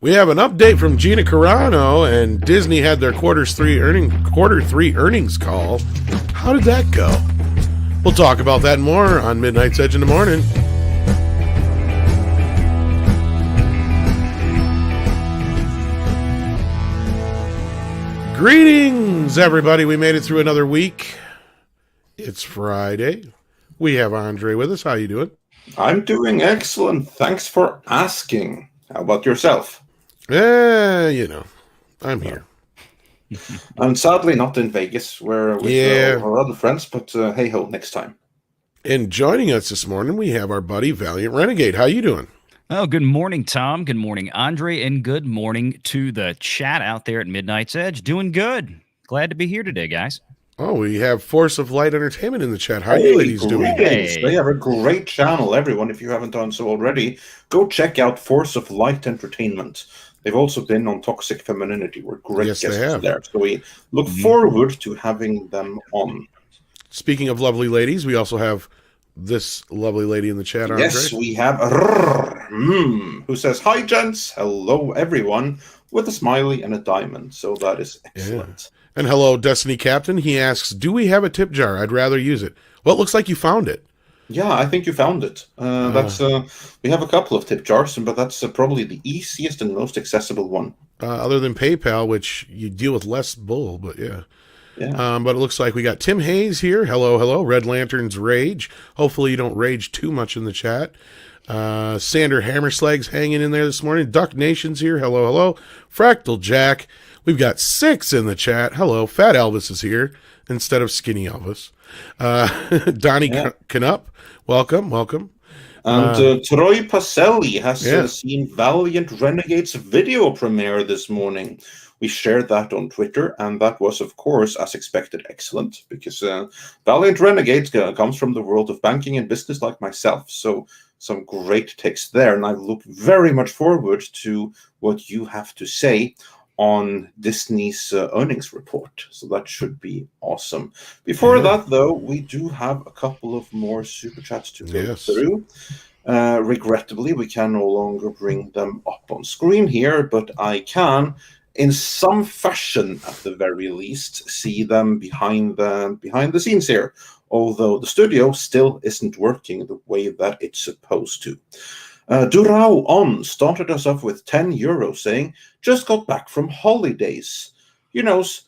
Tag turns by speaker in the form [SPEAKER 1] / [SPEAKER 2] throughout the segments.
[SPEAKER 1] We have an update from Gina Carano, and Disney had their quarter three earnings call. How did that go? We'll talk about that and more on Midnight's Edge in the morning. Greetings, everybody. We made it through another week. It's Friday. We have Andre with us. How you doing?
[SPEAKER 2] I'm doing excellent. Thanks for asking. How about yourself?
[SPEAKER 1] I'm here.
[SPEAKER 2] I'm sadly not in Vegas. We're with our other friends, but hey-ho, next time.
[SPEAKER 1] And joining us this morning, we have our buddy Valiant Renegade. How you doing?
[SPEAKER 3] Oh, good morning, Tom. Good morning, Andre. And good morning to the chat out there at Midnight's Edge. Doing good. Glad to be here today, guys.
[SPEAKER 1] Oh, we have Force of Light Entertainment in the chat. How are you ladies doing?
[SPEAKER 2] Hey. They have a great channel, everyone. If you haven't done so already, go check out Force of Light Entertainment. They've also been on Toxic Femininity. We're great guests there. So we look forward to having them on.
[SPEAKER 1] Speaking of lovely ladies, we also have this lovely lady in the chat, Andre.
[SPEAKER 2] Yes, we have who says, "Hi, gents. Hello, everyone," with a smiley and a diamond. So that is excellent.
[SPEAKER 1] Yeah. And hello, Destiny Captain. He asks, do we have a tip jar? I'd rather use it. Well, it looks like you found it.
[SPEAKER 2] Yeah, I think you found it. We have a couple of tip jars, but that's probably the easiest and most accessible one.
[SPEAKER 1] Other than PayPal, which you deal with less bull, but yeah. But it looks like we got Tim Hayes here. Hello. Red Lantern's Rage. Hopefully you don't rage too much in the chat. Sander Hammerslag's hanging in there this morning. Duck Nation's here. Hello. Fractal Jack. We've got 6 in the chat. Hello. Fat Elvis is here instead of Skinny Elvis. Donnie Knupp. Welcome.
[SPEAKER 2] And Troy Pacelli has seen Valiant Renegade's video premiere this morning. We shared that on Twitter, and that was, of course, as expected, excellent, because Valiant Renegade comes from the world of banking and business like myself, so some great text there, and I look very much forward to what you have to say on Disney's earnings report, so that should be awesome. Before that, though, we do have a couple of more super chats to go through. Regrettably, we can no longer bring them up on screen here, but I can, in some fashion at the very least, see them behind the scenes here, although the studio still isn't working the way that it's supposed to. Durao On started us off with €10, saying, "Just got back from holidays." This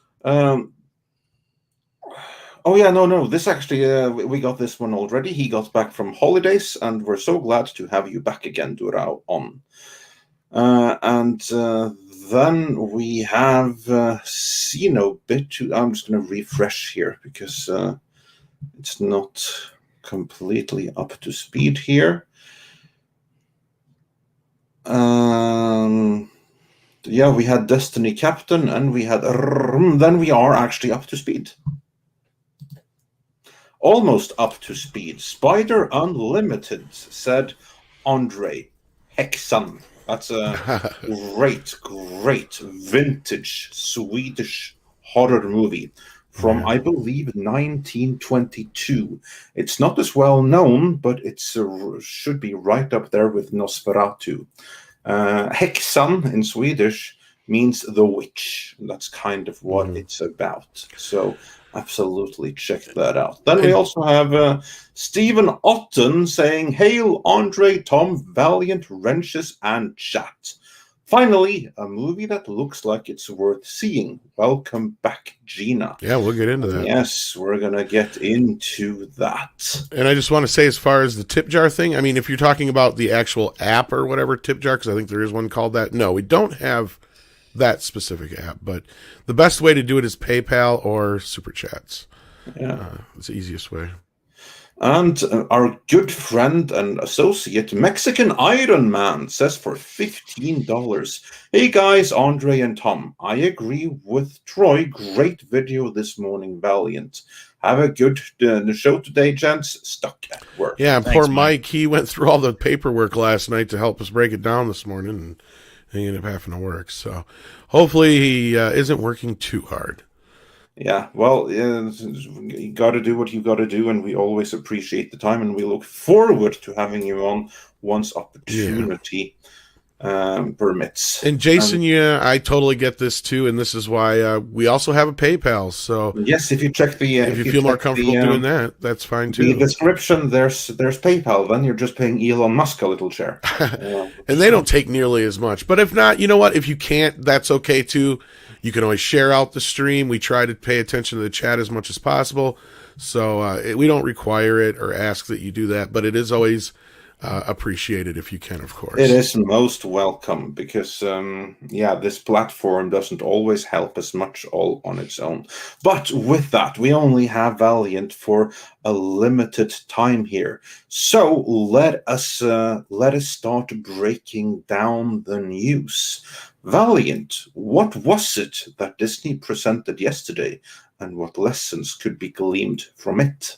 [SPEAKER 2] actually, we got this one already. He got back from holidays, and we're so glad to have you back again, Durao On. Then we have Xenobit. I'm just going to refresh here because it's not completely up to speed here. We had Destiny Captain, and we had then we are actually up to speed. Almost up to speed. Spider Unlimited said, "Andre, Hexan." That's a great vintage Swedish horror movie from, I believe, 1922. It's not as well known, but it should be right up there with Nosferatu. Hexan in Swedish means the witch. That's kind of what it's about. So absolutely check that out. Then we also have Stephen Otten saying, "Hail Andre, Tom, Valiant, Wrenches, and Chat. Finally, a movie that looks like it's worth seeing. Welcome back, Gina."
[SPEAKER 1] Yeah, we'll get into that.
[SPEAKER 2] Yes, we're going to get into that.
[SPEAKER 1] And I just want to say, as far as the tip jar thing, I mean, if you're talking about the actual app or whatever tip jar, because I think there is one called that. No, we don't have that specific app, but the best way to do it is PayPal or Super Chats.
[SPEAKER 2] Yeah.
[SPEAKER 1] It's the easiest way.
[SPEAKER 2] And our good friend and associate, Mexican Iron Man, says for $15, "Hey guys, Andre and Tom, I agree with Troy. Great video this morning, Valiant. Have a good show today, gents. Stuck at work."
[SPEAKER 1] Yeah, and poor Mike, he went through all the paperwork last night to help us break it down this morning, and he ended up having to work. So hopefully he isn't working too hard.
[SPEAKER 2] Yeah, well, you got to do what you got to do, and we always appreciate the time, and we look forward to having you on once opportunity permits.
[SPEAKER 1] And Jason, yeah, I totally get this too, and this is why we also have a PayPal. So
[SPEAKER 2] yes, if you check the
[SPEAKER 1] if you feel more comfortable doing that, that's fine too.
[SPEAKER 2] The description, there's PayPal. Then you're just paying Elon Musk a little share,
[SPEAKER 1] and they don't take nearly as much. But if not, you know what? If you can't, that's okay too. You can always share out the stream. We try to pay attention to the chat as much as possible, so we don't require it or ask that you do that. But it is always appreciated if you can, of course.
[SPEAKER 2] It is most welcome because, this platform doesn't always help as much all on its own. But with that, we only have Valiant for a limited time here. So let us start breaking down the news. Valiant, what was it that Disney presented yesterday, and what lessons could be gleaned from it?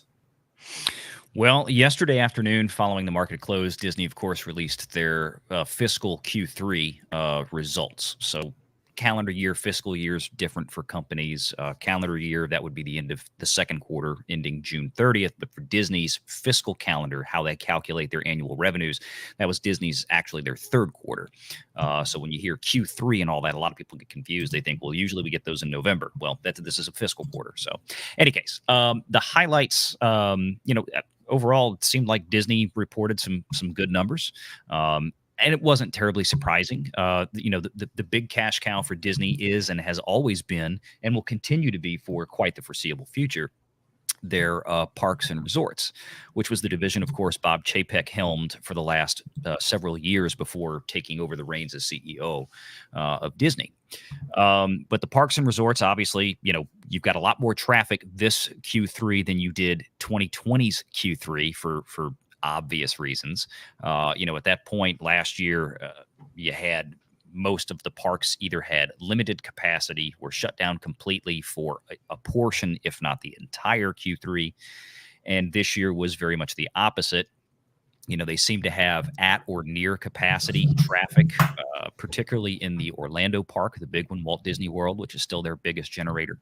[SPEAKER 3] Well, yesterday afternoon, following the market close, Disney, of course, released their fiscal Q3 results. So calendar year, fiscal years different for companies. Calendar year, that would be the end of the second quarter ending June 30th. But for Disney's fiscal calendar, how they calculate their annual revenues, that was Disney's actually their third quarter. So when you hear Q3 and all that, a lot of people get confused. They think, well, usually we get those in November. Well, this is a fiscal quarter. So in any case, the highlights, overall, it seemed like Disney reported some good numbers. And it wasn't terribly surprising. The big cash cow for Disney is and has always been and will continue to be for quite the foreseeable future their parks and resorts, which was the division, of course, Bob Chapek helmed for the last several years before taking over the reins as CEO of Disney. But the parks and resorts, obviously, you've got a lot more traffic this Q3 than you did 2020's Q3 for obvious reasons. At that point last year, you had most of the parks either had limited capacity, were shut down completely for a portion, if not the entire Q3. And this year was very much the opposite. They seem to have at or near capacity traffic, particularly in the Orlando park, the big one, Walt Disney World, which is still their biggest generator.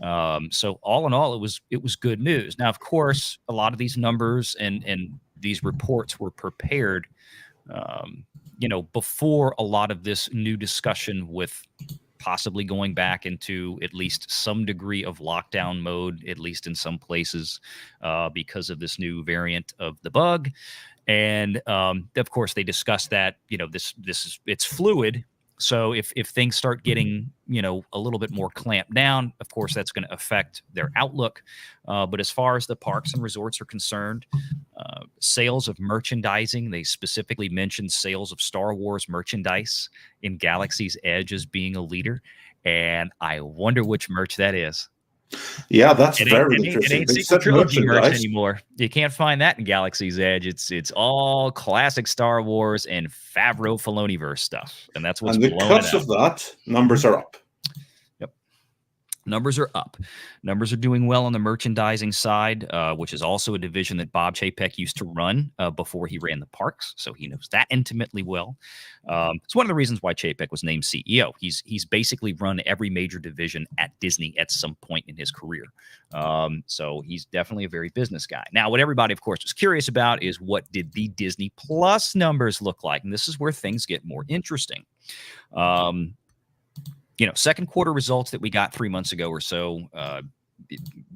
[SPEAKER 3] So all in all, it was good news. Now, of course, a lot of these numbers and these reports were prepared, before a lot of this new discussion with possibly going back into at least some degree of lockdown mode, at least in some places, because of this new variant of the bug. And of course, they discussed that it's fluid. So if things start getting a little bit more clamped down, of course that's going to affect their outlook. But as far as the parks and resorts are concerned, sales of merchandising, they specifically mentioned sales of Star Wars merchandise in Galaxy's Edge as being a leader. And I wonder which merch that is.
[SPEAKER 2] Yeah, that's very interesting.
[SPEAKER 3] It ain't Secret Trilogy merch anymore. You can't find that in Galaxy's Edge. It's all classic Star Wars and Favreau Filoniverse stuff, and that's what's blowing it up.
[SPEAKER 2] And because of that, numbers are up.
[SPEAKER 3] Yep, numbers are up. Numbers are doing well on the merchandising side, which is also a division that Bob Chapek used to run before he ran the parks, so he knows that intimately well. It's one of the reasons why Chapek was named CEO. He's basically run every major division at Disney at some point in his career. So he's definitely a very business guy. Now, what everybody, of course, was curious about is what did the Disney Plus numbers look like? And this is where things get more interesting. Second quarter results that we got 3 months ago or so, a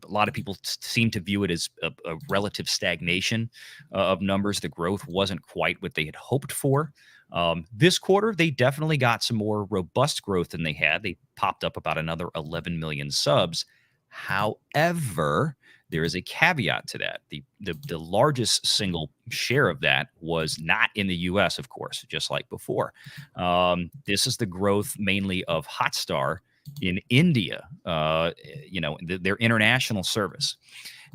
[SPEAKER 3] lot of people seem to view it as a relative stagnation of numbers. The growth wasn't quite what they had hoped for. This quarter, they definitely got some more robust growth than they had. They popped up about another 11 million subs. However, there is a caveat to that. The largest single share of that was not in the U.S., of course, just like before. This is the growth mainly of Hotstar in India, their international service.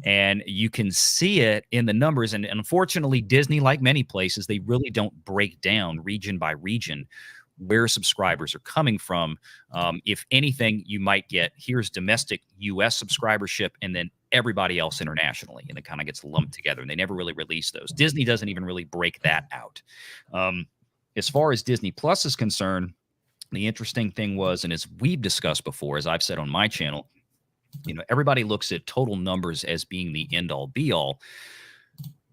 [SPEAKER 3] And you can see it in the numbers. And unfortunately, Disney, like many places, they really don't break down region by region where subscribers are coming from. If anything, you might get, here's domestic U.S. subscribership and then everybody else internationally. And it kind of gets lumped together. And they never really release those. Disney doesn't even really break that out. As far as Disney Plus is concerned, the interesting thing was, and as we've discussed before, as I've said on my channel, everybody looks at total numbers as being the end all be all.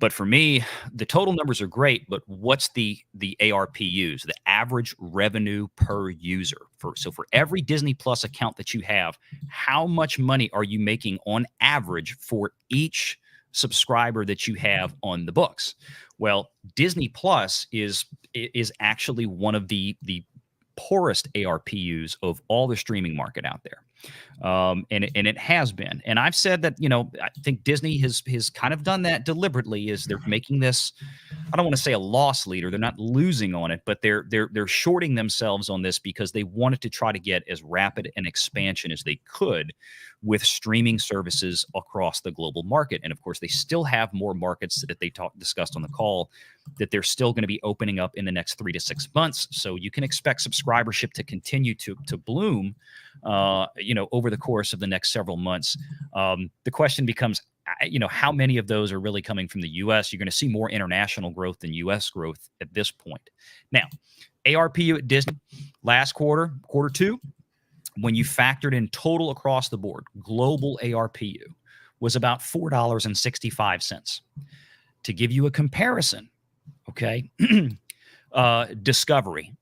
[SPEAKER 3] But for me, the total numbers are great, but what's the ARPUs, the average revenue per user? So for every Disney Plus account that you have, how much money are you making on average for each subscriber that you have on the books? Well, Disney Plus is actually one of the poorest ARPUs of all the streaming market out there. And it has been. And I've said that, I think Disney has kind of done that deliberately, is they're making this, I don't want to say a loss leader. They're not losing on it, but they're shorting themselves on this because they wanted to try to get as rapid an expansion as they could with streaming services across the global market. And of course, they still have more markets that they discussed on the call that they're still going to be opening up in the next 3 to 6 months. So you can expect subscribership to continue to bloom, over the course of the next several months. The question becomes, how many of those are really coming from the U.S.? You're going to see more international growth than U.S. growth at this point. Now, ARPU at Disney last quarter 2, when you factored in total across the board, global ARPU was about $4.65. To give you a comparison, okay, Discovery,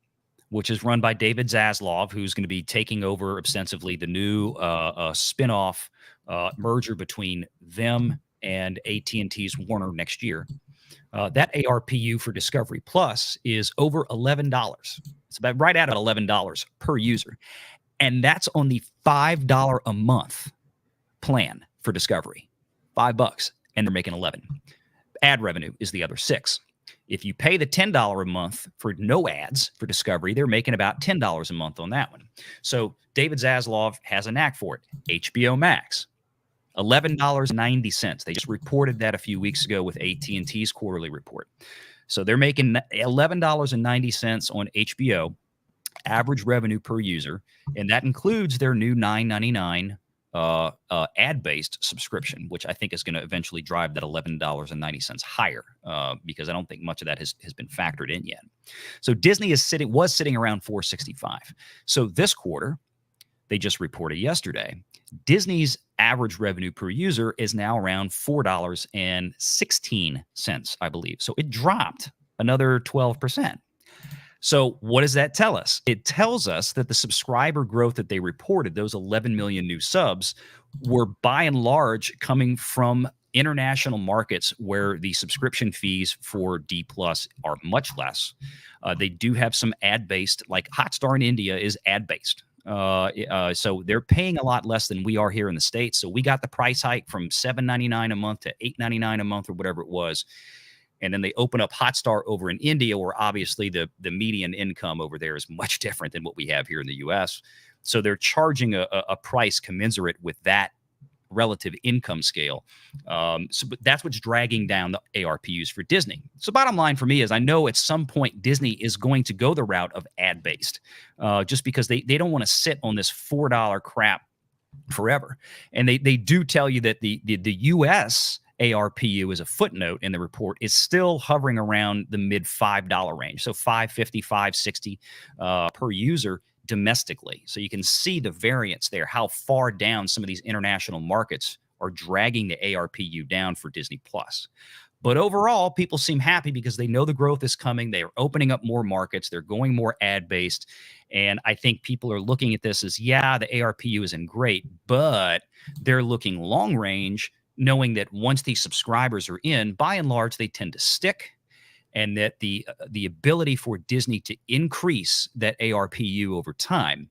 [SPEAKER 3] which is run by David Zaslav, who's going to be taking over ostensibly the new spinoff merger between them and AT&T's Warner next year. That ARPU for Discovery Plus is over $11. It's about right at $11 per user. And that's on the $5 a month plan for Discovery. $5, and they're making 11. Ad revenue is the other 6. If you pay the $10 a month for no ads for Discovery, they're making about $10 a month on that one. So David Zaslav has a knack for it. HBO Max, $11.90. They just reported that a few weeks ago with AT&T's quarterly report. So they're making $11.90 on HBO, average revenue per user, and that includes their new $9.99 ad-based subscription, which I think is going to eventually drive that $11.90 higher, because I don't think much of that has been factored in yet. So Disney was sitting around $4.65. So this quarter, they just reported yesterday, Disney's average revenue per user is now around $4.16, I believe. So it dropped another 12%. So what does that tell us? It tells us that the subscriber growth that they reported, those 11 million new subs, were by and large coming from international markets where the subscription fees for D Plus are much less. They do have some ad-based, like Hotstar in India is ad-based. So they're paying a lot less than we are here in the States. So we got the price hike from $7.99 a month to $8.99 a month or whatever it was. And then they open up Hotstar over in India, where obviously the median income over there is much different than what we have here in the U.S. So they're charging a price commensurate with that relative income scale. But that's what's dragging down the ARPUs for Disney. So bottom line for me is I know at some point Disney is going to go the route of ad-based, just because they don't want to sit on this $4 crap forever. And they do tell you that the U.S. ARPU, as a footnote in the report, is still hovering around the mid $5 range. So $5.50, $5.60 per user domestically. So you can see the variance there, how far down some of these international markets are dragging the ARPU down for Disney Plus. But overall, people seem happy because they know the growth is coming. They are opening up more markets. They're going more ad-based. And I think people are looking at this as, yeah, the ARPU isn't great, but they're looking long range, knowing that once these subscribers are in, by and large, they tend to stick, and that the ability for Disney to increase that ARPU over time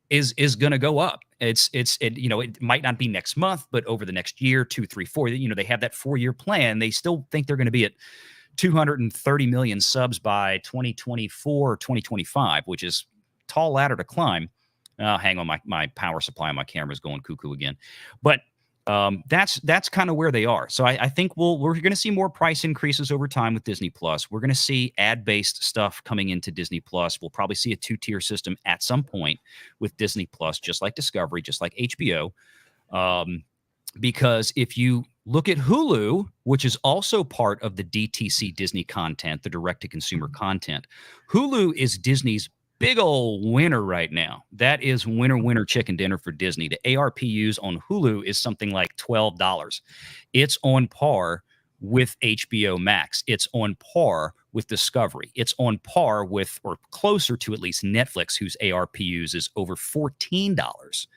[SPEAKER 3] is going to go up. It might not be next month, but over the next year, 2, 3, 4, they have that 4-year plan. They still think they're going to be at 230 million subs by 2024 or 2025, which is tall ladder to climb. Hang on, my power supply on my camera is going cuckoo again. But that's kind of where they are. So I think we're going to see more price increases over time with Disney Plus. We're going to see ad-based stuff coming into Disney Plus. We'll probably see a 2-tier system at some point with Disney Plus, just like Discovery, just like HBO. Because if you look at Hulu, which is also part of the DTC Disney content, the direct-to-consumer content, Hulu is Disney's big old winner right now. That is winner chicken dinner for Disney. The ARPUs on Hulu is something like $12. It's on par with HBO Max. It's on par with Discovery. It's on par with, or closer to at least, Netflix, whose ARPUs is over $14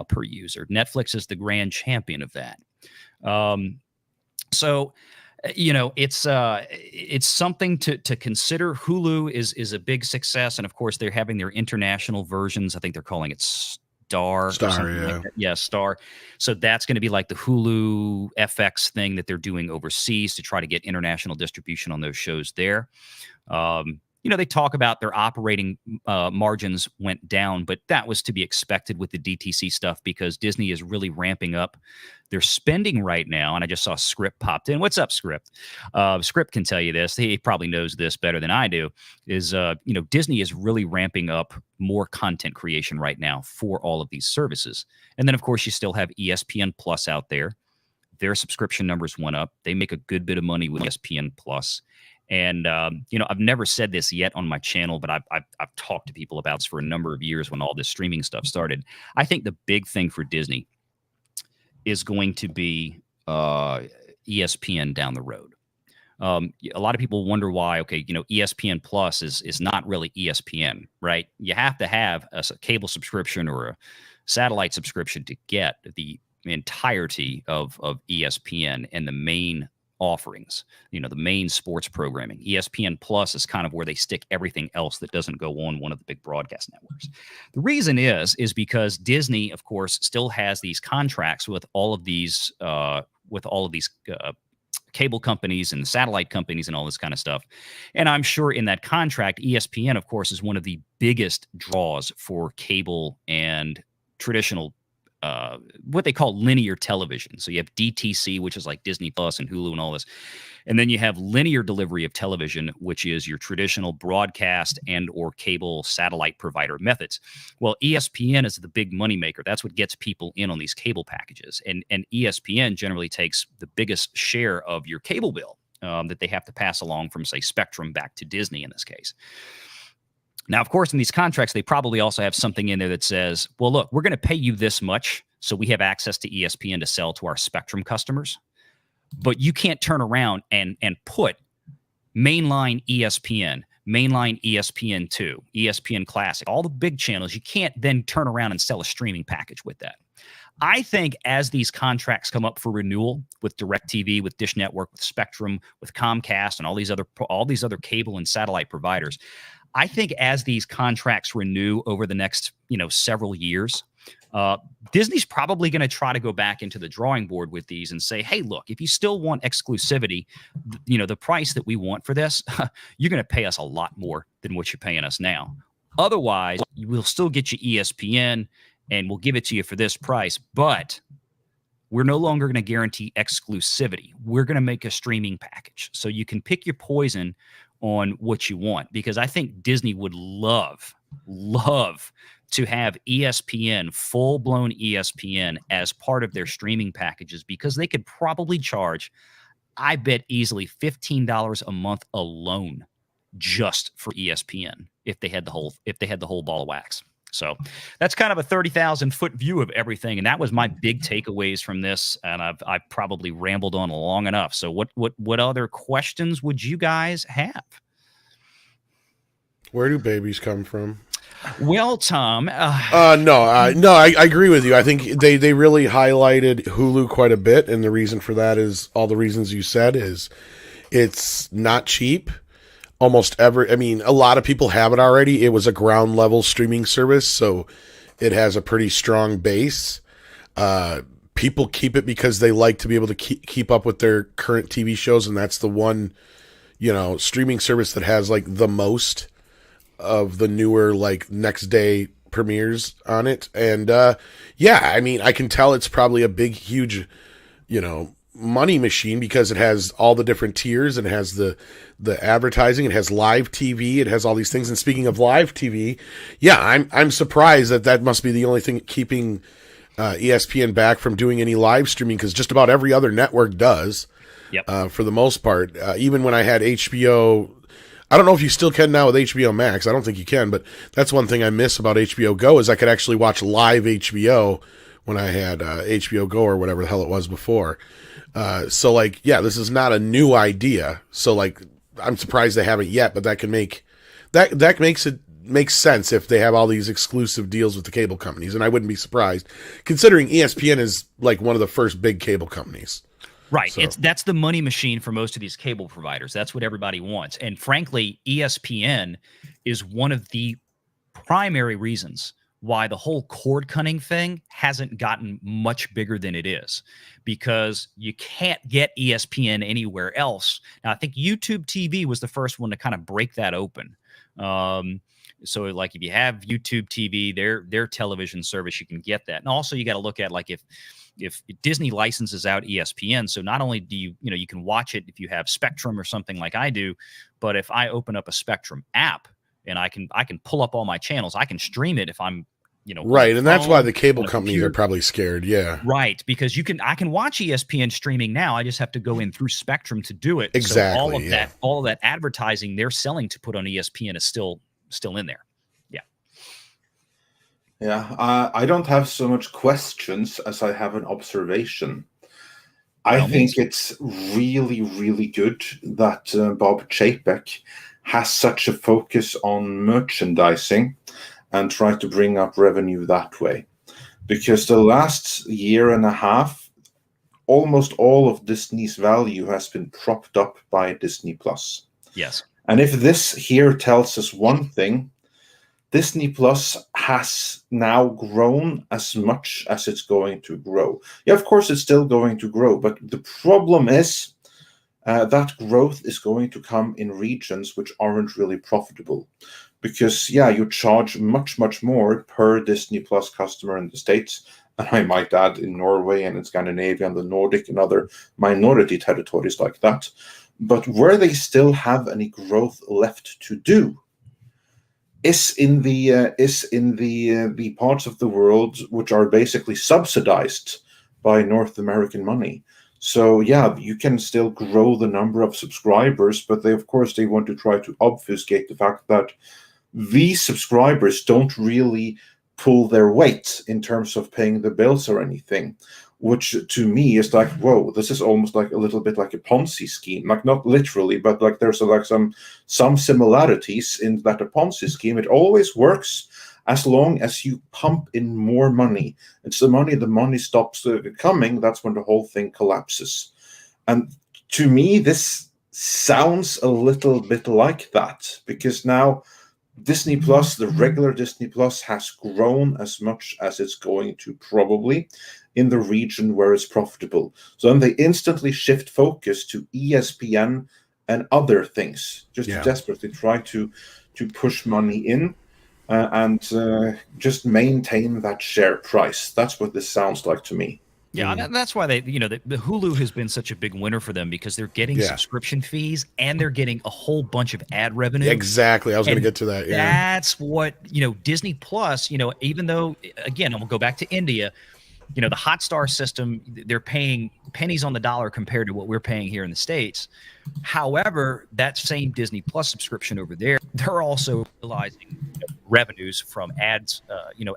[SPEAKER 3] per user. Netflix is the grand champion of that. So, it's something to consider. Hulu is a big success, and of course, they're having their international versions. I think they're calling it Star,
[SPEAKER 1] yeah.
[SPEAKER 3] like that. Yeah, Star. So that's going to be like the Hulu FX thing that they're doing overseas to try to get international distribution on those shows there. They talk about their operating margins went down, but that was to be expected with the DTC stuff because Disney is really ramping up their spending right now. And I just saw Script popped in. What's up, Script? Script can tell you this. He probably knows this better than I do. Disney is really ramping up more content creation right now for all of these services. And then, of course, you still have ESPN Plus out there. Their subscription numbers went up. They make a good bit of money with ESPN Plus. And, I've never said this yet on my channel, but I've talked to people about this for a number of years when all this streaming stuff started. I think the big thing for Disney is going to be ESPN down the road. A lot of people wonder why, ESPN Plus is not really ESPN, right? You have to have a cable subscription or a satellite subscription to get the entirety of ESPN and the main offerings, the main sports programming. ESPN Plus is kind of where they stick everything else that doesn't go on one of the big broadcast networks. The reason is because Disney, of course, still has these contracts with all of these cable companies and satellite companies and all this kind of stuff. And I'm sure in that contract, ESPN, of course, is one of the biggest draws for cable and traditional what they call linear television. So you have DTC, which is like Disney Plus and Hulu and all this. And then you have linear delivery of television, which is your traditional broadcast and or cable satellite provider methods. Well, ESPN is the big moneymaker. That's what gets people in on these cable packages. And ESPN generally takes the biggest share of your cable bill that they have to pass along from, say, Spectrum back to Disney in this case. Now, of course, in these contracts, they probably also have something in there that says, well, look, we're going to pay you this much so we have access to ESPN to sell to our Spectrum customers. But you can't turn around and put mainline ESPN, mainline ESPN2, ESPN Classic, all the big channels. You can't then turn around and sell a streaming package with that. I think as these contracts come up for renewal with DirecTV, with Dish Network, with Spectrum, with Comcast, and all these other cable and satellite providers, I think as these contracts renew over the next, several years, Disney's probably going to try to go back into the drawing board with these and say, hey, look, if you still want exclusivity, the price that we want for this, you're going to pay us a lot more than what you're paying us now. Otherwise, we'll still get you ESPN and we'll give it to you for this price, but we're no longer going to guarantee exclusivity. We're going to make a streaming package. So you can pick your poison on what you want, because I think Disney would love to have ESPN, full-blown ESPN, as part of their streaming packages, because they could probably charge, I bet, easily $15 a month alone just for ESPN if they had the whole ball of wax. So that's kind of a 30,000-foot view of everything, and that was my big takeaways from this. And I've probably rambled on long enough. So what other questions would you guys have?
[SPEAKER 1] Where do babies come from?
[SPEAKER 3] Well, Tom.
[SPEAKER 1] No, I agree with you. I think they really highlighted Hulu quite a bit, and the reason for that is all the reasons you said. Is it's not cheap. A lot of people have it already. It was a ground level streaming service, so it has a pretty strong base. People keep it because they like to be able to keep up with their current TV shows, and that's the one, streaming service that has like the most of the newer like next day premieres on it. And I can tell it's probably a big, huge, money machine because it has all the different tiers and it has the advertising, it has live TV, it has all these things. And speaking of live TV, I'm surprised that must be the only thing keeping ESPN back from doing any live streaming, because just about every other network does. Yep. For the most part. Even when I had HBO, I don't know if you still can now with HBO Max. I don't think you can, but that's one thing I miss about HBO Go is I could actually watch live HBO when I had HBO Go or whatever the hell it was before. So like, yeah, this is not a new idea. So like, I'm surprised they haven't yet, but that can make that makes sense if they have all these exclusive deals with the cable companies, and I wouldn't be surprised considering ESPN is like one of the first big cable companies.
[SPEAKER 3] Right.
[SPEAKER 1] So.
[SPEAKER 3] That's the money machine for most of these cable providers. That's what everybody wants. And frankly, ESPN is one of the primary reasons why the whole cord cutting thing hasn't gotten much bigger than it is, because you can't get ESPN anywhere else. Now, I think YouTube TV was the first one to kind of break that open. So like if you have YouTube TV, their television service, you can get that. And also you got to look at like if Disney licenses out ESPN, so not only do you can watch it if you have Spectrum or something like I do, but if I open up a Spectrum app and I can pull up all my channels, I can stream it if I'm
[SPEAKER 1] right, and that's why the cable companies are probably scared. Yeah,
[SPEAKER 3] right, because I can watch ESPN streaming now. I just have to go in through Spectrum to do it.
[SPEAKER 1] Exactly.
[SPEAKER 3] So all of that advertising they're selling to put on ESPN is still in there.
[SPEAKER 2] Yeah, I don't have so much questions as I have an observation. I think it's really, really good that Bob Chapek has such a focus on merchandising and try to bring up revenue that way. Because the last year and a half, almost all of Disney's value has been propped up by Disney Plus.
[SPEAKER 3] Yes.
[SPEAKER 2] And if this here tells us one thing, Disney Plus has now grown as much as it's going to grow. Yeah, of course, it's still going to grow, but the problem is that growth is going to come in regions which aren't really profitable. Because, yeah, you charge much, much more per Disney Plus customer in the States, and I might add in Norway and in Scandinavia and the Nordic and other minority territories like that. But where they still have any growth left to do is in the parts of the world which are basically subsidized by North American money. So yeah, you can still grow the number of subscribers, but they want to try to obfuscate the fact that these subscribers don't really pull their weight in terms of paying the bills or anything, which to me is like, whoa, this is almost like a little bit like a Ponzi scheme. Like not literally, but like there's like some similarities in that a Ponzi scheme. It always works as long as you pump in more money. It's the money stops coming. That's when the whole thing collapses. And to me, this sounds a little bit like that, because now Disney Plus, the regular Disney Plus, has grown as much as it's going to probably in the region where it's profitable. So then they instantly shift focus to ESPN and other things, just to desperately try to push money in and just maintain that share price. That's what this sounds like to me.
[SPEAKER 3] Yeah, that's why the Hulu has been such a big winner for them, because they're getting subscription fees and they're getting a whole bunch of ad revenue.
[SPEAKER 1] Exactly. I was going to get to that. Yeah.
[SPEAKER 3] That's what, Disney Plus, even though, again, I'm going to go back to India, the Hotstar system, they're paying pennies on the dollar compared to what we're paying here in the States. However, that same Disney Plus subscription over there, they're also realizing revenues from ads,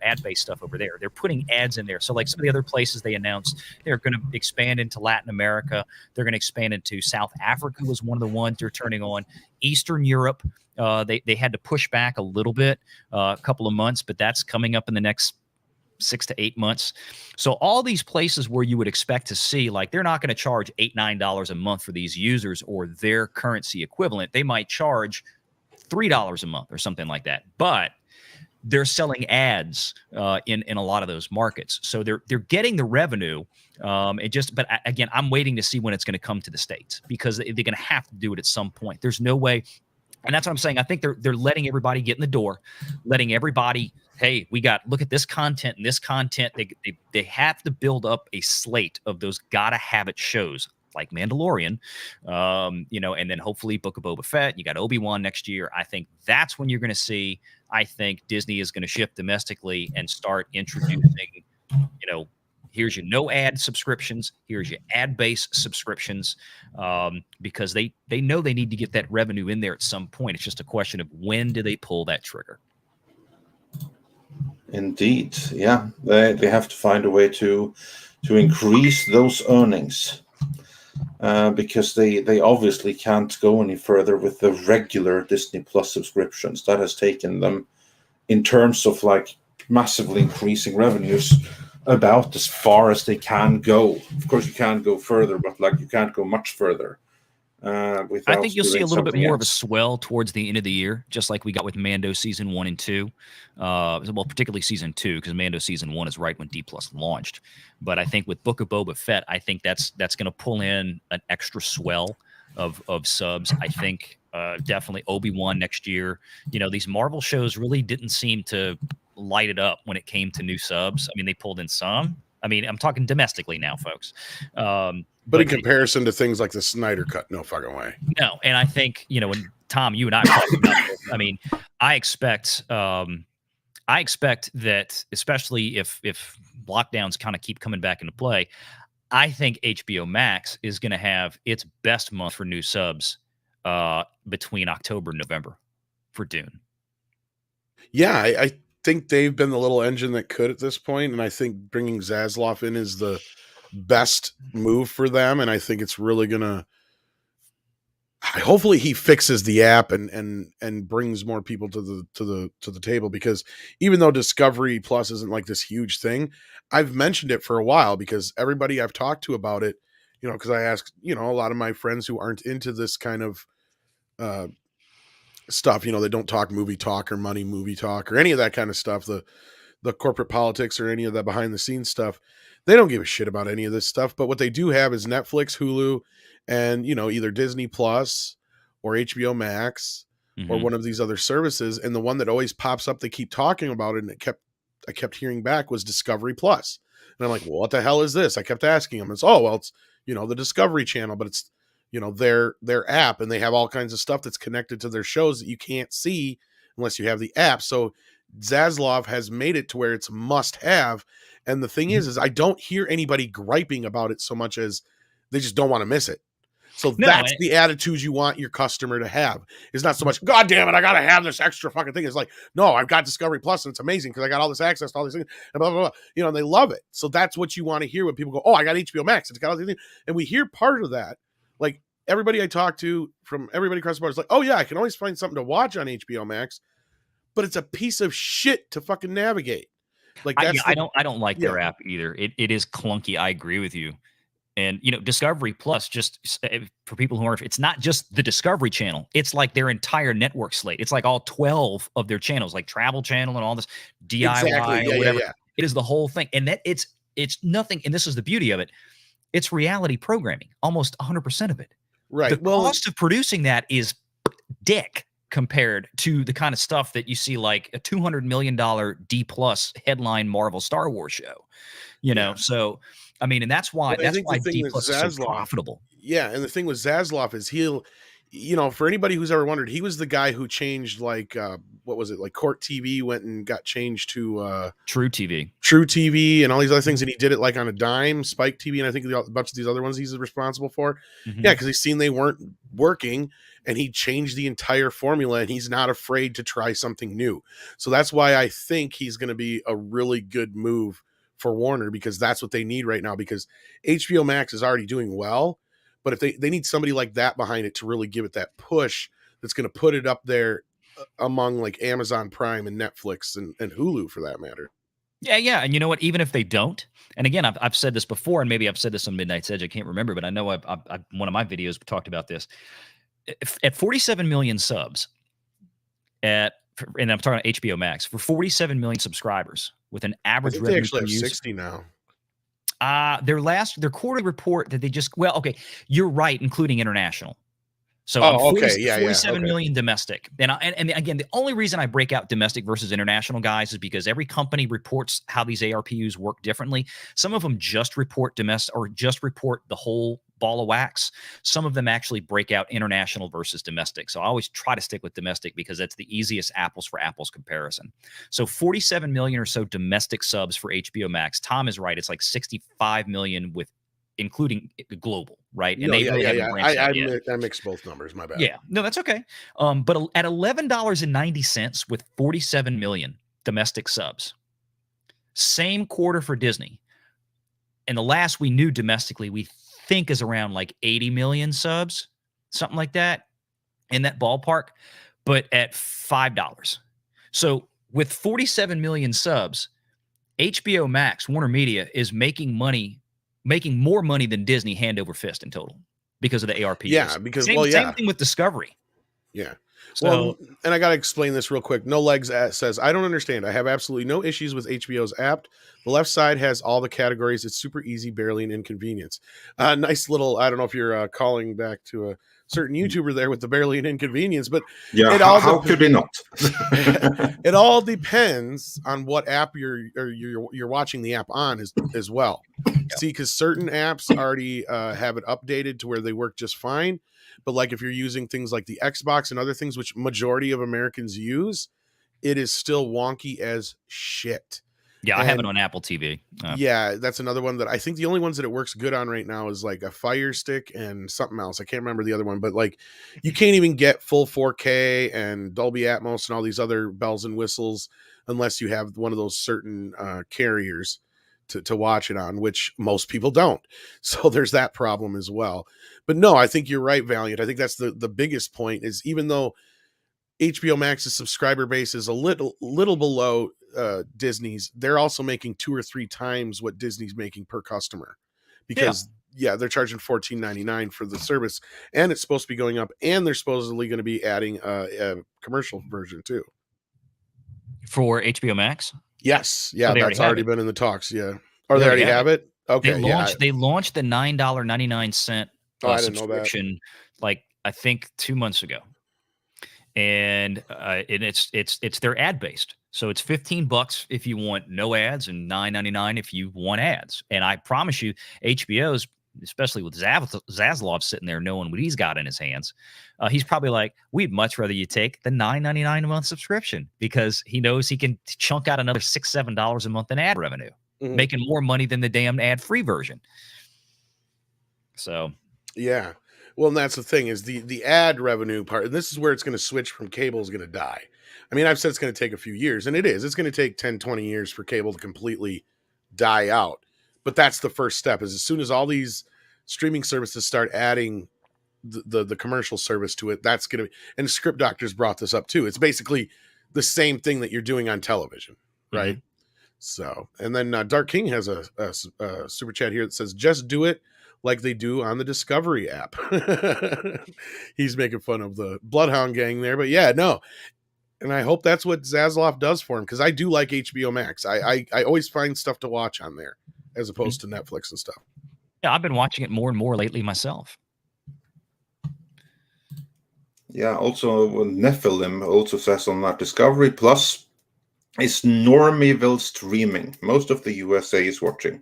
[SPEAKER 3] ad-based stuff over there. They're putting ads in there. So like some of the other places they announced, they're going to expand into Latin America. They're going to expand into South Africa was one of the ones they're turning on. Eastern Europe, they had to push back a little bit, a couple of months, but that's coming up in the next 6 to 8 months. So all these places where you would expect to see, like, they're not going to charge $8-9 a month for these users or their currency equivalent. They might charge $3 a month or something like that. But they're selling ads in a lot of those markets. So they're getting the revenue. But again, I'm waiting to see when it's going to come to the States, because they're going to have to do it at some point. There's no way. And that's what I'm saying. I think they're letting everybody get in the door, letting everybody, hey, look at this content and this content. They have to build up a slate of those gotta have it shows like Mandalorian, and then hopefully Book of Boba Fett. You got Obi-Wan next year. I think that's when you're going to see, I think Disney is going to shift domestically and start introducing, here's your no ad subscriptions. Here's your ad-based subscriptions, because they know they need to get that revenue in there at some point. It's just a question of when do they pull that trigger.
[SPEAKER 2] Indeed, yeah. They have to find a way to increase those earnings. Because they obviously can't go any further with the regular Disney Plus subscriptions. That has taken them, in terms of like massively increasing revenues, about as far as they can go. Of course, you can't go further, but like you can't go much further.
[SPEAKER 3] I
[SPEAKER 2] Without
[SPEAKER 3] think you'll see
[SPEAKER 2] doing
[SPEAKER 3] a little bit
[SPEAKER 2] something
[SPEAKER 3] more of a
[SPEAKER 2] else.
[SPEAKER 3] swell towards the end of the year, just like we got with Mando season 1 and 2. Well, particularly season 2, because Mando season 1 is right when D Plus launched. But I think with Book of Boba Fett, I think that's going to pull in an extra swell of subs. I think definitely Obi-Wan next year. You know, these Marvel shows really didn't seem to light it up when it came to new subs. I mean, they pulled in some. I mean, I'm talking domestically now, folks.
[SPEAKER 1] But in comparison to things like the Snyder Cut, no fucking way.
[SPEAKER 3] No, and I think, you know, when Tom, you and I were talking about this, I mean, I expect that, especially if lockdowns kind of keep coming back into play, I think HBO Max is going to have its best month for new subs between October and November for Dune.
[SPEAKER 1] Yeah, I think they've been the little engine that could at this point, and I think bringing Zaslav in is the best move for them, and I think it's really gonna. Hopefully, he fixes the app and brings more people to the table, because even though Discovery Plus isn't like this huge thing, I've mentioned it for a while because everybody I've talked to about it, you know, because I asked, you know, a lot of my friends who aren't into this kind of stuff, you know, they don't talk movie talk or money movie talk or any of that kind of stuff, the corporate politics or any of that behind the scenes stuff. They don't give a shit about any of this stuff, but what they do have is Netflix, Hulu, and, you know, either Disney Plus or HBO Max or one of these other services. And the one that always pops up, they keep talking about it, and I kept hearing back, was Discovery Plus. And I'm like, well, what the hell is this? I kept asking them. It's, oh, well, it's, you know, the Discovery Channel, but it's, you know, their app, and they have all kinds of stuff that's connected to their shows that you can't see unless you have the app. So Zaslav has made it to where it's must have. And the thing is I don't hear anybody griping about it so much as they just don't want to miss it. So that's the attitude you want your customer to have. It's not so much, God damn it, I got to have this extra fucking thing. It's like, no, I've got Discovery Plus and it's amazing because I got all this access to all these things and blah, blah, blah. You know, and they love it. So that's what you want to hear when people go, oh, I got HBO Max. It's got all these things. And we hear part of that. Like everybody I talk to from everybody across the board is like, oh yeah, I can always find something to watch on HBO Max, but it's a piece of shit to fucking navigate. Like that's
[SPEAKER 3] I don't like their app either. It is clunky. I agree with you. And, you know, Discovery Plus, just for people who aren't, it's not just the Discovery Channel. It's like their entire network slate. It's like all 12 of their channels, like Travel Channel and all this DIY or whatever. It is the whole thing. And that it's nothing. And this is the beauty of it. It's reality programming, almost 100% of it.
[SPEAKER 1] Right.
[SPEAKER 3] The cost of producing that is dick compared to the kind of stuff that you see, like a $200 million D plus headline Marvel Star Wars show, you know? So, I mean, and that's why D plus is so profitable.
[SPEAKER 1] Yeah, and the thing with Zaslav is he'll, you know, for anybody who's ever wondered, he was the guy who changed, like, what was it, like Court TV went and got changed to
[SPEAKER 3] True TV
[SPEAKER 1] and all these other things, and he did it like on a dime, Spike TV, and I think a bunch of these other ones he's responsible for. Yeah, because he's seen they weren't working, and he changed the entire formula, and he's not afraid to try something new. So that's why I think he's going to be a really good move for Warner, because that's what they need right now, because HBO Max is already doing well, but if they need somebody like that behind it to really give it that push that's going to put it up there among like Amazon Prime and Netflix and Hulu for that matter.
[SPEAKER 3] Yeah. And you know what, even if they don't, and again, I've said this before, and maybe I've said this on Midnight's Edge, I can't remember, but I know I've one of my videos talked about this. At 47 million subs, and I'm talking about HBO Max, for 47 million subscribers with an average revenue,
[SPEAKER 1] they actually have 60 now.
[SPEAKER 3] Their quarterly report that they just, you're right, including international. So 47 million domestic. And again, the only reason I break out domestic versus international, guys, is because every company reports how these ARPUs work differently. Some of them just report domestic or just report the whole ball of wax. Some of them actually break out international versus domestic. So I always try to stick with domestic because that's the easiest apples for apples comparison. So 47 million or so domestic subs for HBO Max. Tom is right. It's like 65 million with including global, right? And
[SPEAKER 1] I mixed both numbers. My bad.
[SPEAKER 3] Yeah, no, that's okay. But at $11.90 with 47 million domestic subs, Same quarter for Disney. And the last we knew domestically, we think is around like 80 million subs, something like that, in that ballpark, but at $5. So with 47 million subs, HBO Max, Warner Media, is making more money than Disney hand over fist in total because of the ARPs.
[SPEAKER 1] Yeah, because
[SPEAKER 3] same thing with Discovery.
[SPEAKER 1] Yeah.
[SPEAKER 3] So,
[SPEAKER 1] well, and I got to explain this real quick. No Legs says, I don't understand. I have absolutely no issues with HBO's app. The left side has all the categories. It's super easy, barely an inconvenience. Nice little, I don't know if you're calling back to a certain YouTuber there with the barely an inconvenience, but
[SPEAKER 2] yeah, how could they not?
[SPEAKER 1] It all depends on what app you're watching the app on as well. Yeah. See, because certain apps already have it updated to where they work just fine. But like if you're using things like the Xbox and other things, which majority of Americans use, it is still wonky as shit.
[SPEAKER 3] Yeah, I have it on Apple TV.
[SPEAKER 1] Yeah, that's another one that I think the only ones that it works good on right now is like a Fire Stick and something else. I can't remember the other one, but like you can't even get full 4K and Dolby Atmos and all these other bells and whistles unless you have one of those certain carriers to watch it on, which most people don't. So there's that problem as well. But no, I think you're right, Valiant. I think that's the biggest point is even though HBO Max's subscriber base is a little below Disney's, they're also making 2 or 3 times what Disney's making per customer because they're charging $14.99 for the service and it's supposed to be going up and they're supposedly going to be adding a commercial version too.
[SPEAKER 3] For HBO Max?
[SPEAKER 1] Yes. Yeah, that's already been in the talks. Yeah. Or they already have it? Okay.
[SPEAKER 3] They launched the $9.99 subscription like I think 2 months ago. And it's their ad based. So it's $15 if you want no ads and $9.99 if you want ads. And I promise you, HBO's, especially with Zaslav sitting there knowing what he's got in his hands, he's probably like, we'd much rather you take the $9.99 a month subscription because he knows he can chunk out another $6-7 a month in ad revenue, making more money than the damn ad free version. So
[SPEAKER 1] yeah. Well, and that's the thing is the ad revenue part, and this is where it's going to switch from cable is going to die. I mean, I've said it's going to take a few years, and it is. It's going to take 10, 20 years for cable to completely die out. But that's the first step is as soon as all these streaming services start adding the commercial service to it, that's going to be, and Script Doctors brought this up too. It's basically the same thing that you're doing on television, right? So, and then Dark King has a super chat here that says, just do it like they do on the Discovery app. He's making fun of the Bloodhound Gang there, but yeah, no. And I hope that's what Zaslav does for him because I do like HBO Max. I always find stuff to watch on there as opposed to Netflix and stuff.
[SPEAKER 3] Yeah, I've been watching it more and more lately myself.
[SPEAKER 2] Yeah, also Nephilim also says on that Discovery Plus is Normiville streaming. Most of the USA is watching.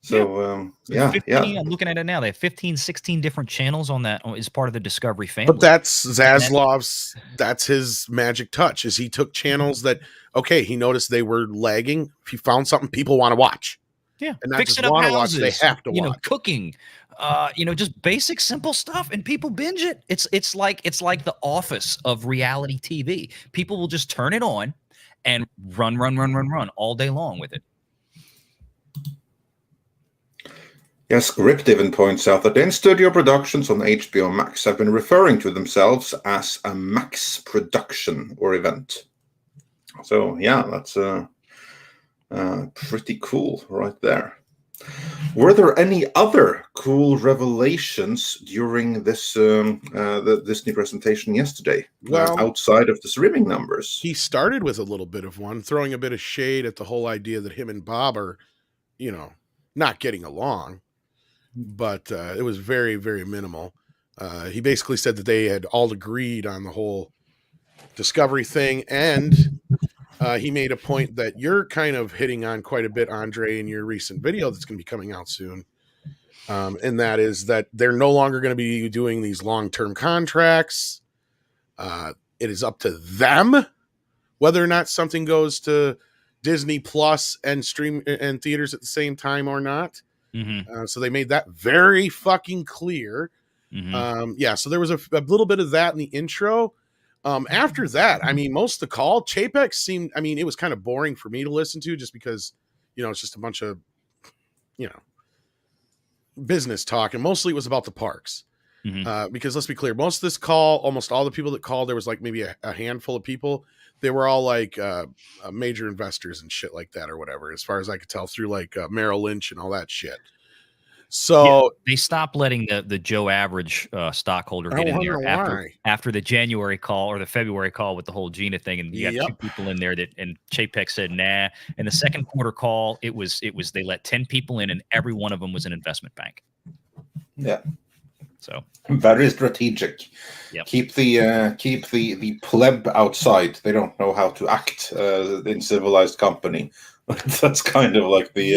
[SPEAKER 2] So, 15,
[SPEAKER 3] I'm looking at it now. They have 15, 16 different channels on that as part of the Discovery family.
[SPEAKER 1] But that's Zaslav's, that's his magic touch is he took channels that, okay, he noticed they were lagging. If he found something people want to watch.
[SPEAKER 3] Yeah.
[SPEAKER 1] And not just want to watch, they have to watch.
[SPEAKER 3] Cooking, just basic, simple stuff. And people binge it. It's like the Office of reality TV. People will just turn it on and run all day long with it.
[SPEAKER 2] Yes, Grip even points out that in-studio productions on HBO Max have been referring to themselves as a Max production or event. So, yeah, that's pretty cool right there. Were there any other cool revelations during this the Disney presentation yesterday?
[SPEAKER 1] Well,
[SPEAKER 2] outside of the streaming numbers,
[SPEAKER 1] he started with a little bit of one, throwing a bit of shade at the whole idea that him and Bob are, not getting along. But it was very, very minimal. He basically said that they had all agreed on the whole Discovery thing. And he made a point that you're kind of hitting on quite a bit, Andre, in your recent video that's going to be coming out soon. And that is that they're no longer going to be doing these long-term contracts. It is up to them whether or not something goes to Disney Plus and stream and theaters at the same time or not. So they made that very fucking clear. So there was a little bit of that in the intro, After that, I mean, most of the call, Chapek seemed, I mean, it was kind of boring for me to listen to just because, it's just a bunch of, business talk. And mostly it was about the parks. Because let's be clear, most of this call, almost all the people that called, there was like maybe a handful of people. They were all like major investors and shit like that or whatever, as far as I could tell through like Merrill Lynch and all that shit. So
[SPEAKER 3] they stopped letting the Joe average stockholder get in there after the January call or the February call with the whole Gina thing, and you got 2 people in there and Chapek said nah. And the second quarter call, it was they let 10 people in, and every one of them was an investment bank.
[SPEAKER 2] Yeah.
[SPEAKER 3] So
[SPEAKER 2] very strategic.
[SPEAKER 3] Yep.
[SPEAKER 2] Keep the pleb outside. They don't know how to act in civilized company. That's kind of like the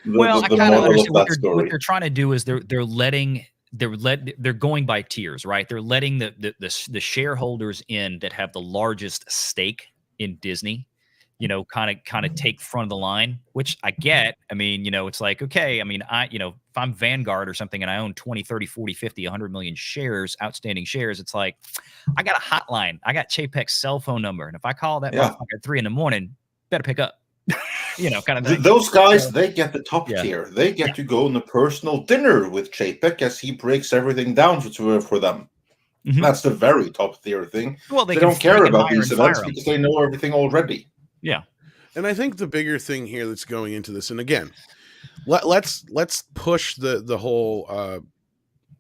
[SPEAKER 3] I kind of understand what they're trying to do is they're going by tiers, right? They're letting the shareholders in that have the largest stake in Disney, kind of take front of the line, which I get. I mean, it's like, okay, I mean, if I'm Vanguard or something and I own 20, 30, 40, 50, 100 million shares, outstanding shares, it's like, I got a hotline. I got Chapek's cell phone number. And if I call that motherfucker at 3 a.m, better pick up. Kind of thing.
[SPEAKER 2] Those guys, they get the top tier. They get to go on a personal dinner with Chapek as he breaks everything down for them. That's the very top tier thing.
[SPEAKER 3] Well,
[SPEAKER 2] they don't care about these events because they know everything already.
[SPEAKER 3] Yeah.
[SPEAKER 1] And I think the bigger thing here that's going into this, and again, let's push the whole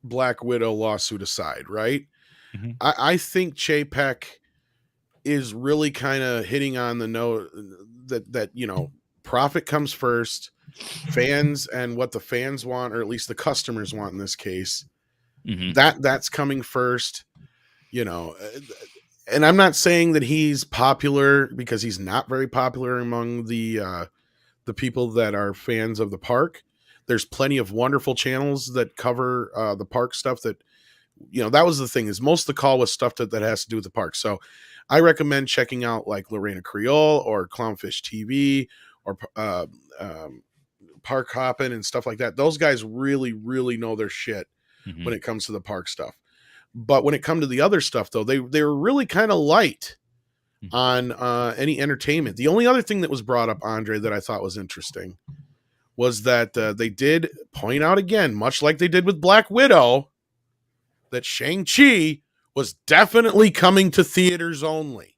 [SPEAKER 1] Black Widow lawsuit aside, right? I think Chapek is really kind of hitting on the note that profit comes first, fans and what the fans want, or at least the customers want in this case. That's coming first, and I'm not saying that he's popular, because he's not very popular among the people that are fans of the park. There's plenty of wonderful channels that cover the park stuff that, that was the thing, is most of the call was stuff that has to do with the park. So I recommend checking out like Lorena Creole or Clownfish TV or Park Hoppin' and stuff like that. Those guys really, really know their shit when it comes to the park stuff. But when it comes to the other stuff, though, they were really kind of light on any entertainment. The only other thing that was brought up, Andre, that I thought was interesting was that they did point out again, much like they did with Black Widow, that Shang-Chi was definitely coming to theaters only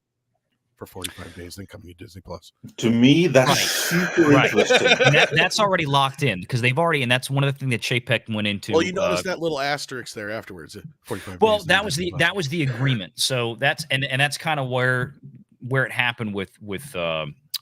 [SPEAKER 1] for 45 days, then coming to Disney Plus.
[SPEAKER 2] To me, that's super interesting.
[SPEAKER 3] And that's already locked in, because they've already, and that's one of the things that Chapek went into.
[SPEAKER 1] Well, you notice that little asterisk there afterwards. 45
[SPEAKER 3] well,
[SPEAKER 1] days,
[SPEAKER 3] that was the agreement. So that's and that's kind of where it happened with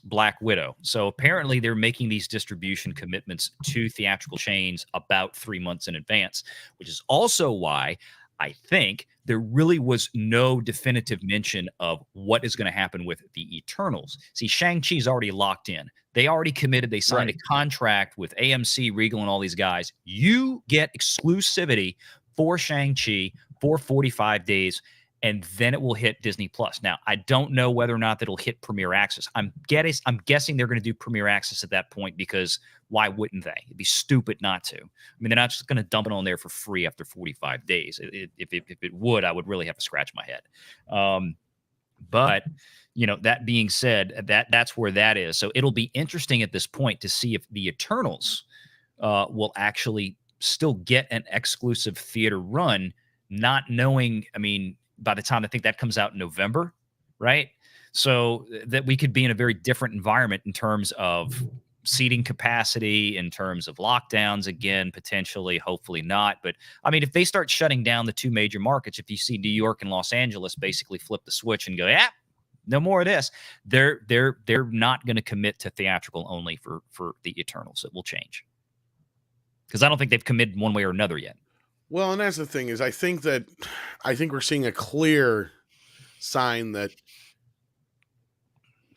[SPEAKER 3] Black Widow. So apparently they're making these distribution commitments to theatrical chains about 3 months in advance, which is also why I think there really was no definitive mention of what is going to happen with the Eternals. See, Shang-Chi's already locked in. They already committed. They signed a contract with AMC, Regal, and all these guys. You get exclusivity for Shang-Chi for 45 days, and then it will hit Disney Plus. Now, I don't know whether or not that'll hit Premier Access. I'm guessing they're going to do Premier Access at that point, because why wouldn't they? It'd be stupid not to. I mean, they're not just going to dump it on there for free after 45 days. If it would, I would really have to scratch my head. But that being said, that's where that is. So it'll be interesting at this point to see if the Eternals will actually still get an exclusive theater run, not knowing. I mean, by the time I think that comes out in November, right? So that we could be in a very different environment in terms of seating capacity, in terms of lockdowns again, potentially, hopefully not. But I mean, if they start shutting down the 2 major markets, if you see New York and Los Angeles basically flip the switch and go, no more of this, they're not going to commit to theatrical only for the Eternals. It will change, because I don't think they've committed one way or another yet.
[SPEAKER 1] Well, and that's the thing, is I think we're seeing a clear sign that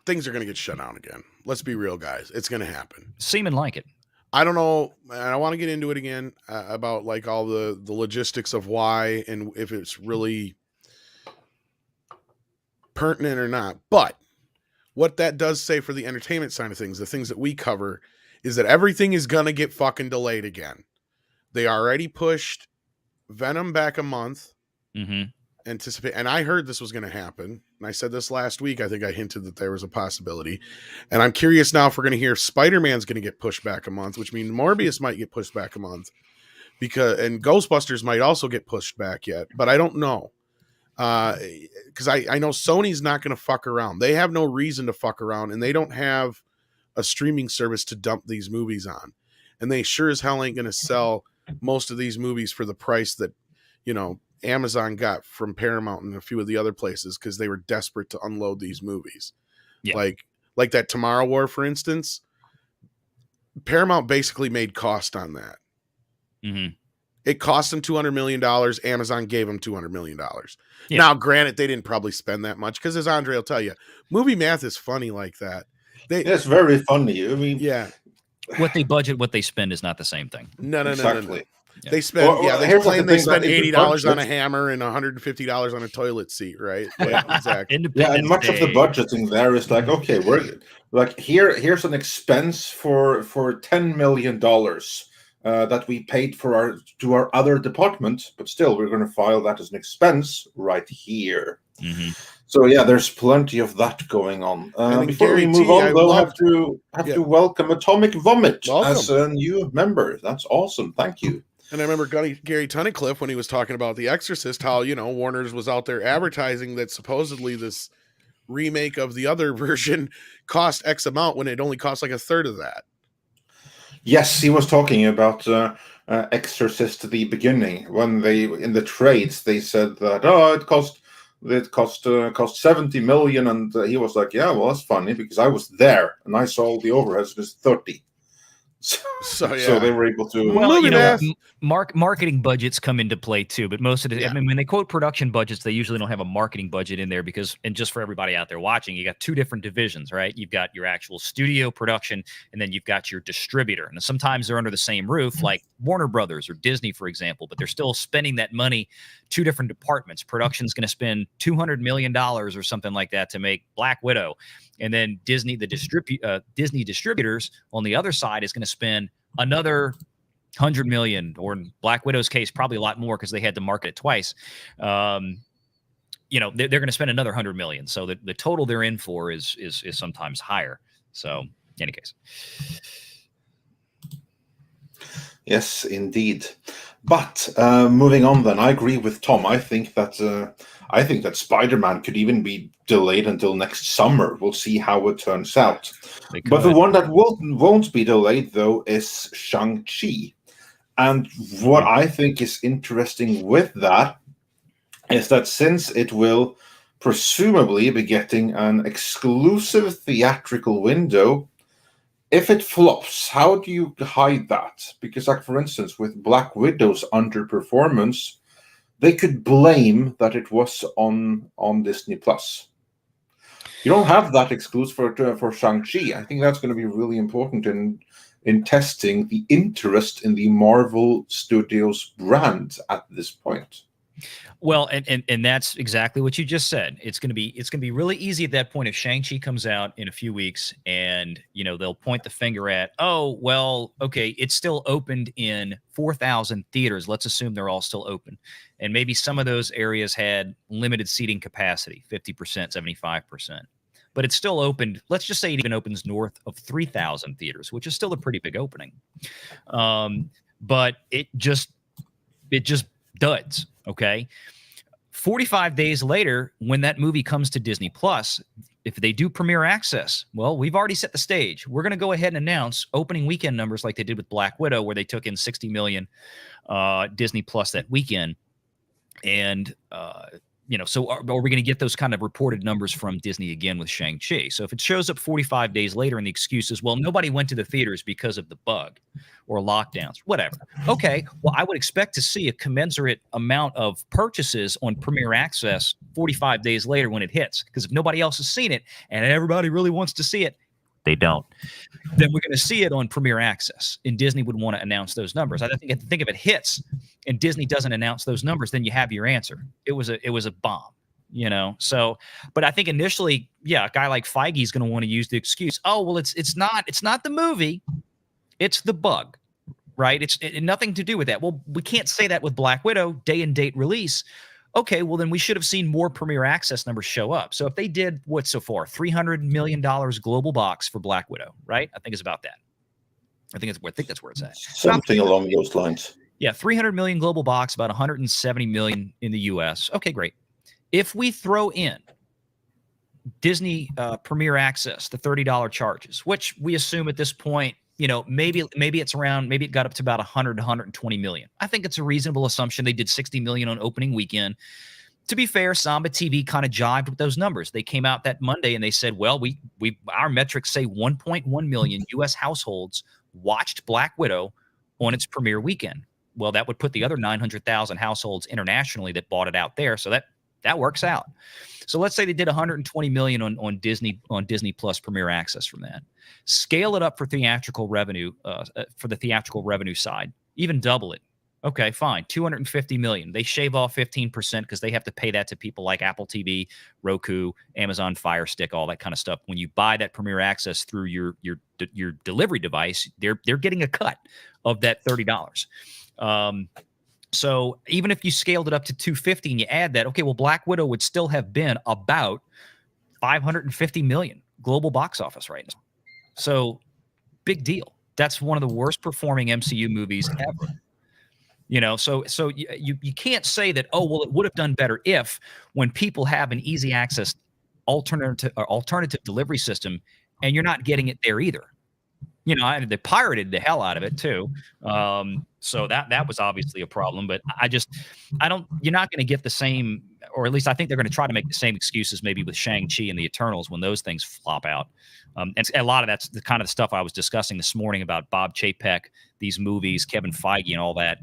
[SPEAKER 1] things are going to get shut down again. Let's be real, guys. It's going to happen.
[SPEAKER 3] Seeming like it.
[SPEAKER 1] I don't know. And I want to get into it again about like all the logistics of why and if it's really pertinent or not. But what that does say for the entertainment side of things, the things that we cover, is that everything is going to get fucking delayed again. They already pushed Venom back a month. anticipate, and I heard this was going to happen, and I said this last week. I think I hinted that there was a possibility, and I'm curious now if we're going to hear Spider-Man's going to get pushed back a month, which means Morbius might get pushed back a month, and Ghostbusters might also get pushed back yet, but I don't know. Because I know Sony's not going to fuck around. They have no reason to fuck around, and they don't have a streaming service to dump these movies on. And they sure as hell ain't going to sell most of these movies for the price that, Amazon got from Paramount and a few of the other places, because they were desperate to unload these movies. Yeah. Like that Tomorrow War, for instance. Paramount basically made cost on that. Mm-hmm. It cost them $200 million. Amazon gave them $200 million. Yeah. Now, granted, they didn't probably spend that much because, as Andre will tell you, movie math is funny like that.
[SPEAKER 2] It's very funny. I mean,
[SPEAKER 1] yeah.
[SPEAKER 3] What they budget, what they spend is not the same thing.
[SPEAKER 1] No. Yeah. They spend, they claim they spend $80 on a hammer and $150 on a toilet seat, right? Yeah, exactly.
[SPEAKER 2] Yeah, and much of the budgeting there is like, okay, we're like here's an expense for $10 million. That we paid for our other department, but still we're going to file that as an expense right here. Mm-hmm. So yeah, there's plenty of that going on. Before we move on, though, have to welcome Atomic Vomit as a new member. That's awesome. Thank you.
[SPEAKER 1] And I remember Gary Tunnicliffe when he was talking about The Exorcist, how Warner's was out there advertising that supposedly this remake of the other version cost X amount when it only cost like a third of that.
[SPEAKER 2] Yes, he was talking about Exorcist at the beginning when they in the trades they said that it cost 70 million, and he was like, yeah, well, that's funny because I was there and I saw all the overheads was 30. So they were able to.
[SPEAKER 3] Well, marketing budgets come into play too, but most of the, I mean, when they quote production budgets, they usually don't have a marketing budget in there and just for everybody out there watching, you got two different divisions, right? You've got your actual studio production, and then you've got your distributor. And sometimes they're under the same roof, like Warner Brothers or Disney, for example, but they're still spending that money. Two different departments. Production's going to spend $200 million or something like that to make Black Widow. And then Disney, Disney distributors on the other side is going to spend another $100 million, or in Black Widow's case, probably a lot more because they had to market it twice. They're going to spend another $100 million. So the total they're in for is sometimes higher. So in any case.
[SPEAKER 2] Yes, indeed. But moving on, then, I agree with Tom. I think that Spider-Man could even be delayed until next summer. We'll see how it turns out. But the one that won't be delayed, though, is Shang-Chi. And what I think is interesting with that is that since it will presumably be getting an exclusive theatrical window, if it flops, how do you hide that? Because, like, for instance, with Black Widow's underperformance, they could blame that it was on Disney Plus. You don't have that exclusive for Shang-Chi. I think that's going to be really important in testing the interest in the Marvel Studios brand at this point.
[SPEAKER 3] Well, and that's exactly what you just said. It's going to be really easy at that point if Shang-Chi comes out in a few weeks and, they'll point the finger at, oh, well, okay, it's still opened in 4,000 theaters. Let's assume they're all still open. And maybe some of those areas had limited seating capacity, 50%, 75%. But it's still opened. Let's just say it even opens north of 3,000 theaters, which is still a pretty big opening. But it just duds. Okay. 45 days later, when that movie comes to Disney Plus, if they do premiere access, well, we've already set the stage. We're going to go ahead and announce opening weekend numbers like they did with Black Widow, where they took in 60 million Disney Plus that weekend. And, so are we going to get those kind of reported numbers from Disney again with Shang-Chi? So if it shows up 45 days later and the excuse is, well, nobody went to the theaters because of the bug or lockdowns, whatever. Okay, well, I would expect to see a commensurate amount of purchases on Premier Access 45 days later when it hits. Because if nobody else has seen it and everybody really wants to see it, they don't. Then we're going to see it on Premier Access, and Disney would want to announce those numbers. I think if it hits and Disney doesn't announce those numbers, then you have your answer. It was a bomb, So, but I think initially, a guy like Feige is going to want to use the excuse. Oh, well, it's not the movie, it's the bug, right? It's nothing to do with that. Well, we can't say that with Black Widow, day and date release. Okay, well, then we should have seen more Premier Access numbers show up. So if they did what's so far, $300 million global box for Black Widow, right? I think it's about that. I think that's where it's at.
[SPEAKER 2] Something along those lines.
[SPEAKER 3] Yeah, 300 million global box, about 170 million in the US. Okay, great. If we throw in Disney Premier Access, the $30 charges, which we assume at this point, maybe it's around, maybe it got up to about 100 to 120 million. I think it's a reasonable assumption. They did 60 million on opening weekend. To be fair, Samba TV kind of jived with those numbers. They came out that Monday and they said, well, our metrics say 1.1 million US households watched Black Widow on its premiere weekend. Well, that would put the other 900,000 households internationally that bought it out there. So that works out. So let's say they did 120 million on Disney Plus Premier Access from that. Scale it up for theatrical revenue, for the theatrical revenue side, even double it. Okay, fine. 250 million. They shave off 15% because they have to pay that to people like Apple TV, Roku, Amazon Fire Stick, all that kind of stuff. When you buy that Premier Access through your delivery device, they're getting a cut of that $30. So even if you scaled it up to 250 and you add that, okay, well, Black Widow would still have been about 550 million global box office right now. So big deal. That's one of the worst performing MCU movies ever. So you can't say that, oh, well, it would have done better if, when people have an easy access alternative delivery system and you're not getting it there either. They pirated the hell out of it too. So that was obviously a problem, but you're not going to get the same, or at least I think they're going to try to make the same excuses maybe with Shang-Chi and the Eternals when those things flop out. And a lot of that's the kind of stuff I was discussing this morning about Bob Chapek, these movies, Kevin Feige and all that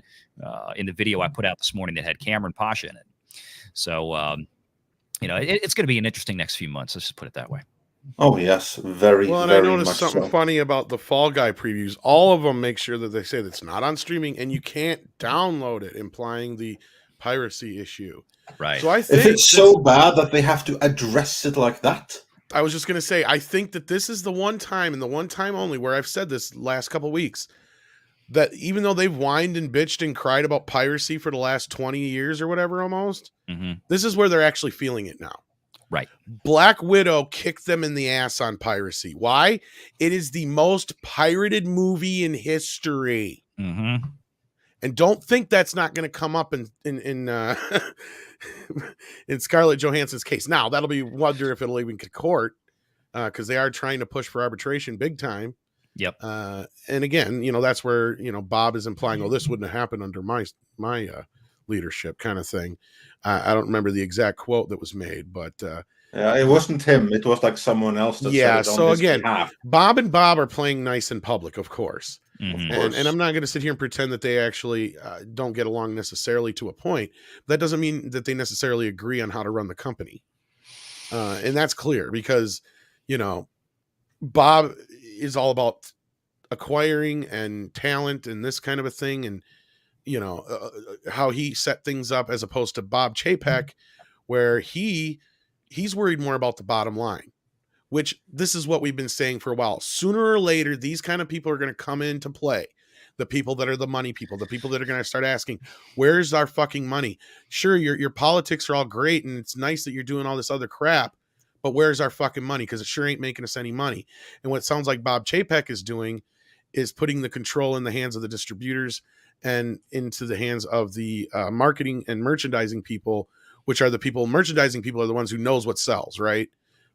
[SPEAKER 3] in the video I put out this morning that had Cameron Pasha in it. So, it's going to be an interesting next few months. Let's just put it that way.
[SPEAKER 2] Oh, yes. Very,
[SPEAKER 1] well, and
[SPEAKER 2] very
[SPEAKER 1] I noticed
[SPEAKER 2] much
[SPEAKER 1] something funny about the Fall Guy previews. All of them make sure that they say that's not on streaming and you can't download it, implying the piracy issue.
[SPEAKER 3] Right.
[SPEAKER 1] So I think
[SPEAKER 2] if it's so bad that they have to address it like that.
[SPEAKER 1] I was just going to say, I think that this is the one time and the one time only where I've said this last couple of weeks, that even though they've whined and bitched and cried about piracy for the last 20 years or whatever almost, this is where they're actually feeling it now.
[SPEAKER 3] Right.
[SPEAKER 1] Black Widow kicked them in the ass on piracy. Why? It is the most pirated movie in history. And don't think that's not going to come up in in Scarlett Johansson's case. Now, that'll be wonder if it'll even get court, because they are trying to push for arbitration big time.
[SPEAKER 3] Yep.
[SPEAKER 1] And again, that's where, Bob is implying, oh, this wouldn't have happened under my leadership kind of thing. I don't remember the exact quote that was made, but
[SPEAKER 2] yeah, it wasn't him. It was like someone else. That said it on
[SPEAKER 1] so
[SPEAKER 2] his
[SPEAKER 1] again,
[SPEAKER 2] behalf.
[SPEAKER 1] Bob and Bob are playing nice in public, of course.
[SPEAKER 3] Mm-hmm.
[SPEAKER 1] And I'm not going to sit here and pretend that they actually don't get along necessarily to a point. That doesn't mean that they necessarily agree on how to run the company. And that's clear because, Bob is all about acquiring and talent and this kind of a thing. And, how he set things up, as opposed to Bob Chapek, where he's worried more about the bottom line, which this is what we've been saying for a while. Sooner or later, these kind of people are going to come into play. The people that are the money people, the people that are going to start asking, where's our fucking money? Sure, your politics are all great and it's nice that you're doing all this other crap, but where's our fucking money? Because it sure ain't making us any money. And what it sounds like Bob Chapek is doing is putting the control in the hands of the distributors and into the hands of the marketing and merchandising people, which are the people, merchandising people are the ones who knows what sells, right?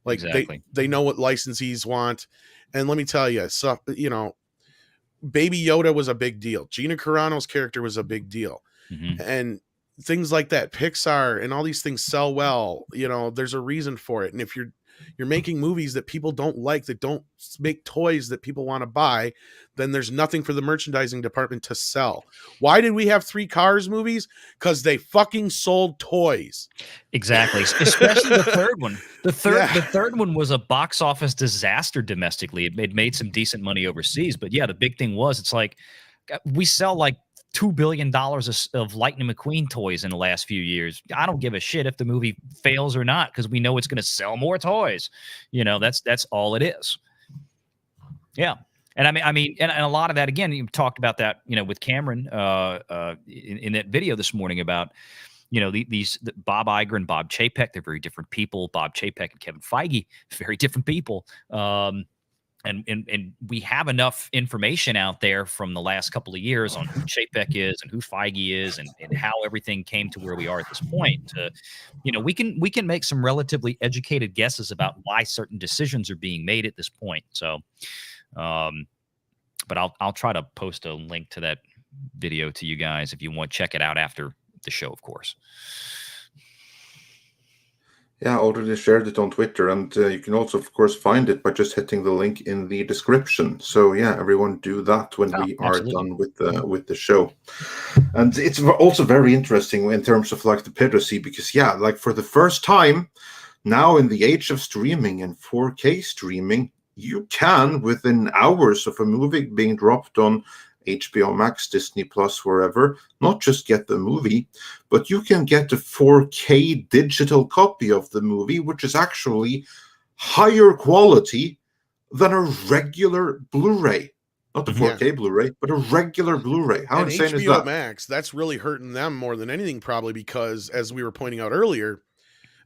[SPEAKER 1] Like
[SPEAKER 3] exactly.
[SPEAKER 1] they know what licensees want. And let me tell you, so, Baby Yoda was a big deal. Gina Carano's character was a big deal. And things like that, Pixar and all these things sell well. There's a reason for it. And if you're making movies that people don't like, that don't make toys that people want to buy, then there's nothing for the merchandising department to sell. Why did we have 3 Cars movies? Because they fucking sold toys.
[SPEAKER 3] Exactly. Especially the third one. The third one was a box office disaster domestically. It made some decent money overseas, but yeah, the big thing was, it's like we sell like $2 billion of Lightning McQueen toys in the last few years. I don't give a shit if the movie fails or not, because we know it's going to sell more toys. That's all it is. Yeah. And I mean, and a lot of that, again, you talked about that, with Cameron in that video this morning about, Bob Iger and Bob Chapek, they're very different people. Bob Chapek and Kevin Feige, very different people. And we have enough information out there from the last couple of years on who Chapek is and who Feige is and how everything came to where we are at this point. We can make some relatively educated guesses about why certain decisions are being made at this point. So, but I'll try to post a link to that video to you guys if you want to check it out after the show, of course.
[SPEAKER 2] Yeah, I already shared it on Twitter, and you can also, of course, find it by just hitting the link in the description. So yeah, everyone do that when we are done with the show. And it's also very interesting in terms of like the piracy, because yeah, like for the first time now in the age of streaming and 4K streaming, you can within hours of a movie being dropped on HBO Max, Disney Plus, wherever, not just get the movie, but you can get a 4K digital copy of the movie, which is actually higher quality than a regular Blu-ray. Not the 4K Blu-ray, but a regular Blu-ray. How insane is that?
[SPEAKER 1] HBO Max, that's really hurting them more than anything, probably because, as we were pointing out earlier,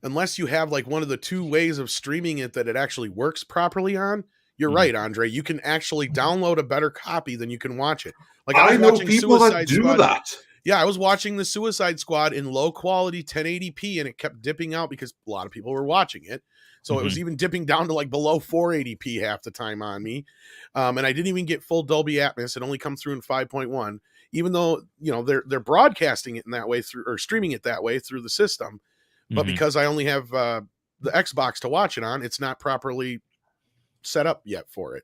[SPEAKER 1] unless you have like one of the two ways of streaming it that it actually works properly on, you're right, Andre. You can actually download a better copy than you can watch it. Like
[SPEAKER 2] I know people that do that.
[SPEAKER 1] Yeah, I was watching the Suicide Squad in low quality 1080p, and it kept dipping out because a lot of people were watching it. So it was even dipping down to like below 480p half the time on me. And I didn't even get full Dolby Atmos. It only comes through in 5.1, even though they're broadcasting it in that way through, or streaming it that way through the system. But because I only have the Xbox to watch it on, it's not properly set up yet for it.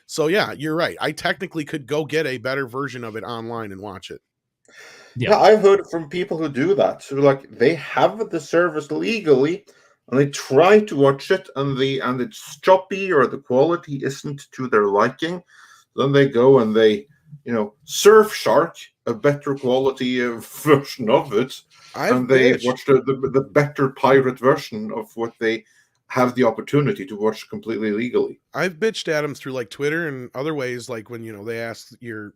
[SPEAKER 1] So yeah, you're right. I technically could go get a better version of it online and watch it.
[SPEAKER 2] Yeah, I've heard from people who do that. So like they have the service legally and they try to watch it and it's choppy or the quality isn't to their liking. Then they go and they, Surfshark a better quality version of it. They watch the better pirate version of what they have the opportunity to watch completely legally.
[SPEAKER 1] I've bitched at them through like Twitter and other ways, like when they ask your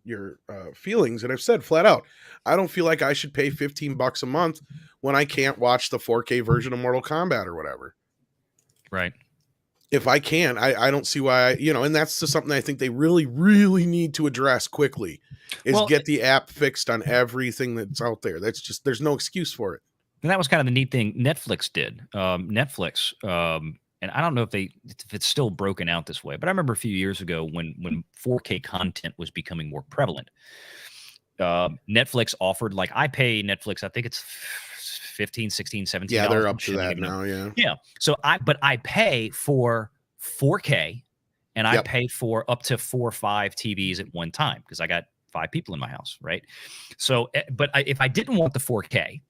[SPEAKER 1] feelings, and I've said flat out, I don't feel like I should pay $15 a month when I can't watch the 4K version of Mortal Kombat or whatever.
[SPEAKER 3] Right.
[SPEAKER 1] If I can, I don't see why and that's just something I think they really, really need to address quickly is get the app fixed on everything that's out there. That's just, there's no excuse for it.
[SPEAKER 3] And that was kind of the neat thing Netflix did. Netflix, and I don't know if it's still broken out this way, but I remember a few years ago when 4K content was becoming more prevalent. Netflix offered, like, I pay Netflix, I think it's $15, $16, $17.
[SPEAKER 1] Yeah, they're up to that now.
[SPEAKER 3] Yeah. So I pay for 4K, and I pay for up to 4 or 5 TVs at one time because I got 5 people in my house, right? So, but if I didn't want the 4K,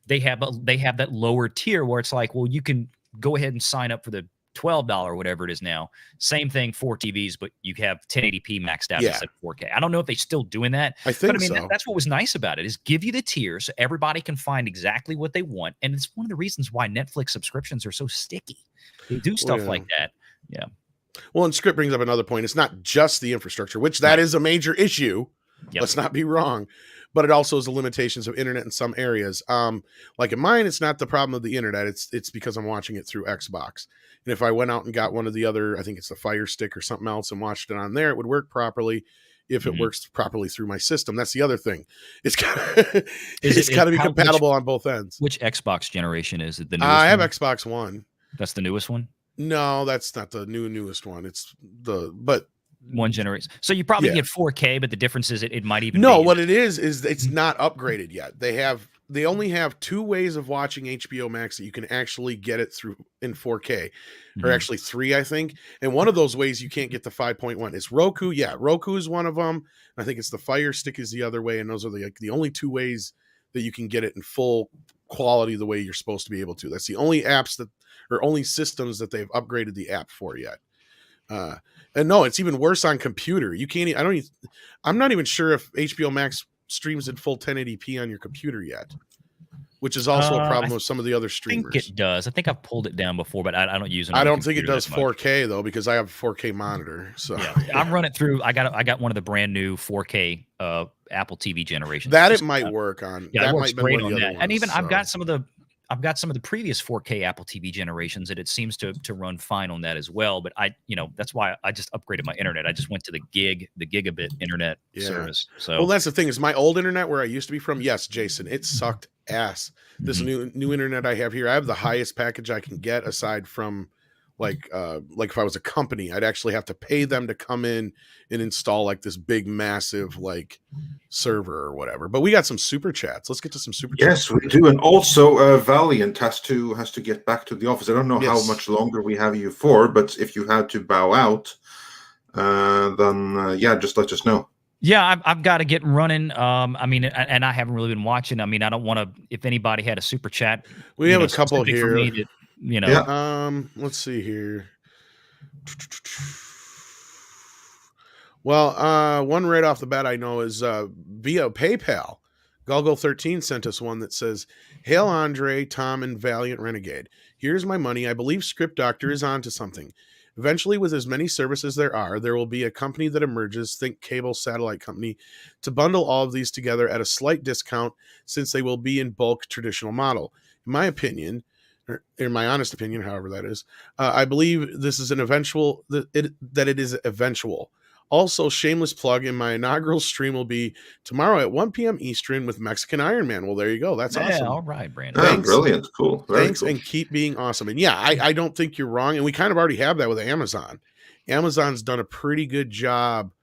[SPEAKER 3] they have that lower tier where it's like, well, you can go ahead and sign up for the $12, whatever it is now. Same thing, 4 TVs, but you have 1080p maxed out instead of 4K. I don't know if they're still doing that.
[SPEAKER 1] I think
[SPEAKER 3] but I mean,
[SPEAKER 1] so.
[SPEAKER 3] that's what was nice about it, is give you the tier so everybody can find exactly what they want. And it's one of the reasons why Netflix subscriptions are so sticky. They do stuff like that. Yeah.
[SPEAKER 1] Well, and Script brings up another point. It's not just the infrastructure, which that is a major issue. Yep. Let's not be wrong. But it also is the limitations of internet in some areas. Like in mine, it's not the problem of the internet. It's because I'm watching it through Xbox. And if I went out and got one of the other, I think it's the Fire Stick or something else, and watched it on there, it would work properly if it works properly through my system. That's the other thing. It's got to be compatible on both ends.
[SPEAKER 3] Which Xbox generation is it? The newest
[SPEAKER 1] I have
[SPEAKER 3] one?
[SPEAKER 1] Xbox One.
[SPEAKER 3] That's the newest one?
[SPEAKER 1] No, that's not the newest one. It's
[SPEAKER 3] one generation. So you probably get 4K, but the difference is it might even
[SPEAKER 1] what it is it's not upgraded yet. They only have 2 ways of watching HBO Max that you can actually get it through in 4K, or actually 3, I think. And one of those ways you can't get the 5.1. It's Roku. Yeah, Roku is one of them. I think it's the Fire Stick is the other way, and those are the only 2 ways that you can get it in full quality the way you're supposed to be able to. That's the only only systems that they've upgraded the app for yet. And no, it's even worse on computer. You can't. I'm not even sure if HBO Max streams in full 1080p on your computer yet. which is also a problem with some of the other streamers.
[SPEAKER 3] I think it does. I think I've pulled it down before, but I don't use it.
[SPEAKER 1] I don't think it does 4K though, because I have a 4K monitor. So
[SPEAKER 3] yeah, I run it through. I got one of the brand new 4K Apple TV generations.
[SPEAKER 1] That it might work on.
[SPEAKER 3] Yeah,
[SPEAKER 1] that
[SPEAKER 3] it works
[SPEAKER 1] might be
[SPEAKER 3] great
[SPEAKER 1] one of
[SPEAKER 3] on
[SPEAKER 1] the
[SPEAKER 3] that.
[SPEAKER 1] other
[SPEAKER 3] And even
[SPEAKER 1] ones,
[SPEAKER 3] I've got some of the previous 4K Apple TV generations, and it seems to run fine on that as well. But that's why I just upgraded my internet. I just went to the gigabit internet service. So
[SPEAKER 1] well, that's the thing is my old internet where I used to be from. Yes, Jason, it sucked ass. This new internet I have here, I have the highest package I can get aside from like if I was a company, I'd actually have to pay them to come in and install like this big massive like server or whatever. But we got some super chats. Let's get to some super chats.
[SPEAKER 2] Yes, we do. And also Valiant has to get back to the office. I don't know how much longer we have you for, but if you had to bow out, then just let us know.
[SPEAKER 3] Yeah, I've got to get running. I mean, and I haven't really been watching. I mean, I don't want to. If anybody had a super chat,
[SPEAKER 1] we have a couple here.
[SPEAKER 3] Let's
[SPEAKER 1] see here. Well, one right off the bat I know is via PayPal. Golgo13 sent us one that says, "Hail Andre, Tom, and Valiant Renegade. Here's my money. I believe Script Doctor is onto something. Eventually, with as many services there will be a company that emerges, think cable satellite company, to bundle all of these together at a slight discount since they will be in bulk traditional model. In my opinion, or in my honest opinion, however that is, I believe this is an eventual, that it is eventual. Also, shameless plug, in my inaugural stream will be tomorrow at 1 p.m. Eastern with Mexican Iron Man. Well, there you go. That's awesome.
[SPEAKER 3] All right, Brandon.
[SPEAKER 2] Thanks. Brilliant. Cool.
[SPEAKER 1] Thanks, and keep being awesome. And yeah, I don't think you're wrong. And we kind of already have that with Amazon. Amazon's done a pretty good job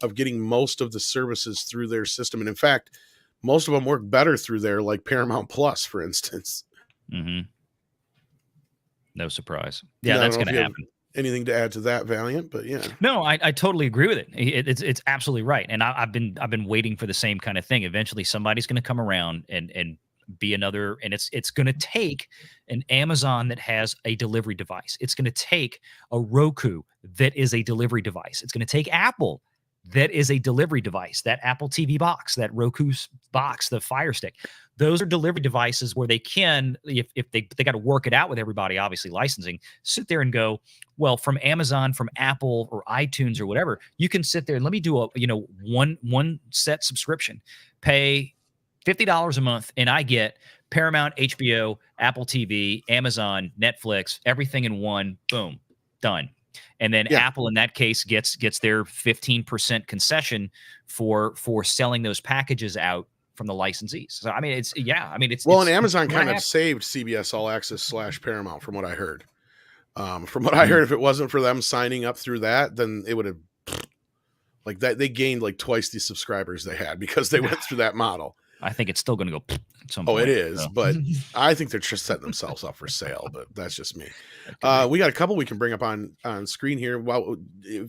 [SPEAKER 1] of getting most of the services through their system. And in fact, most of them work better through there, like Paramount Plus, for instance.
[SPEAKER 3] Mm-hmm. No surprise. Yeah, that's going to happen.
[SPEAKER 1] Anything to add to that, Valiant? But yeah,
[SPEAKER 3] no, I totally agree with it. It's absolutely right, and I've been waiting for the same kind of thing. Eventually, somebody's going to come around and be another, and it's going to take an Amazon that has a delivery device. It's going to take a Roku that is a delivery device. It's going to take Apple that is a delivery device. That Apple TV box, that Roku box, the Fire Stick. Those are delivery devices where they can, if they got to work it out with everybody, obviously licensing, sit there and go, well, from Amazon, from Apple or iTunes or whatever, you can sit there and let me do a, one set subscription, pay $50 a month, and I get Paramount, HBO, Apple TV, Amazon, Netflix, everything in one, boom, done. And then Apple, in that case, gets their 15% concession for selling those packages out from the licensees. So I mean, it's
[SPEAKER 1] and Amazon kind of saved CBS All Access / Paramount from what I heard. If it wasn't for them signing up through that, then it would have like that. They gained like twice the subscribers they had because they went through that model.
[SPEAKER 3] I think it's still going to go at some point.
[SPEAKER 1] Oh, it is, but I think they're just setting themselves up for sale, but that's just me. We got a couple we can bring up on screen here. Well,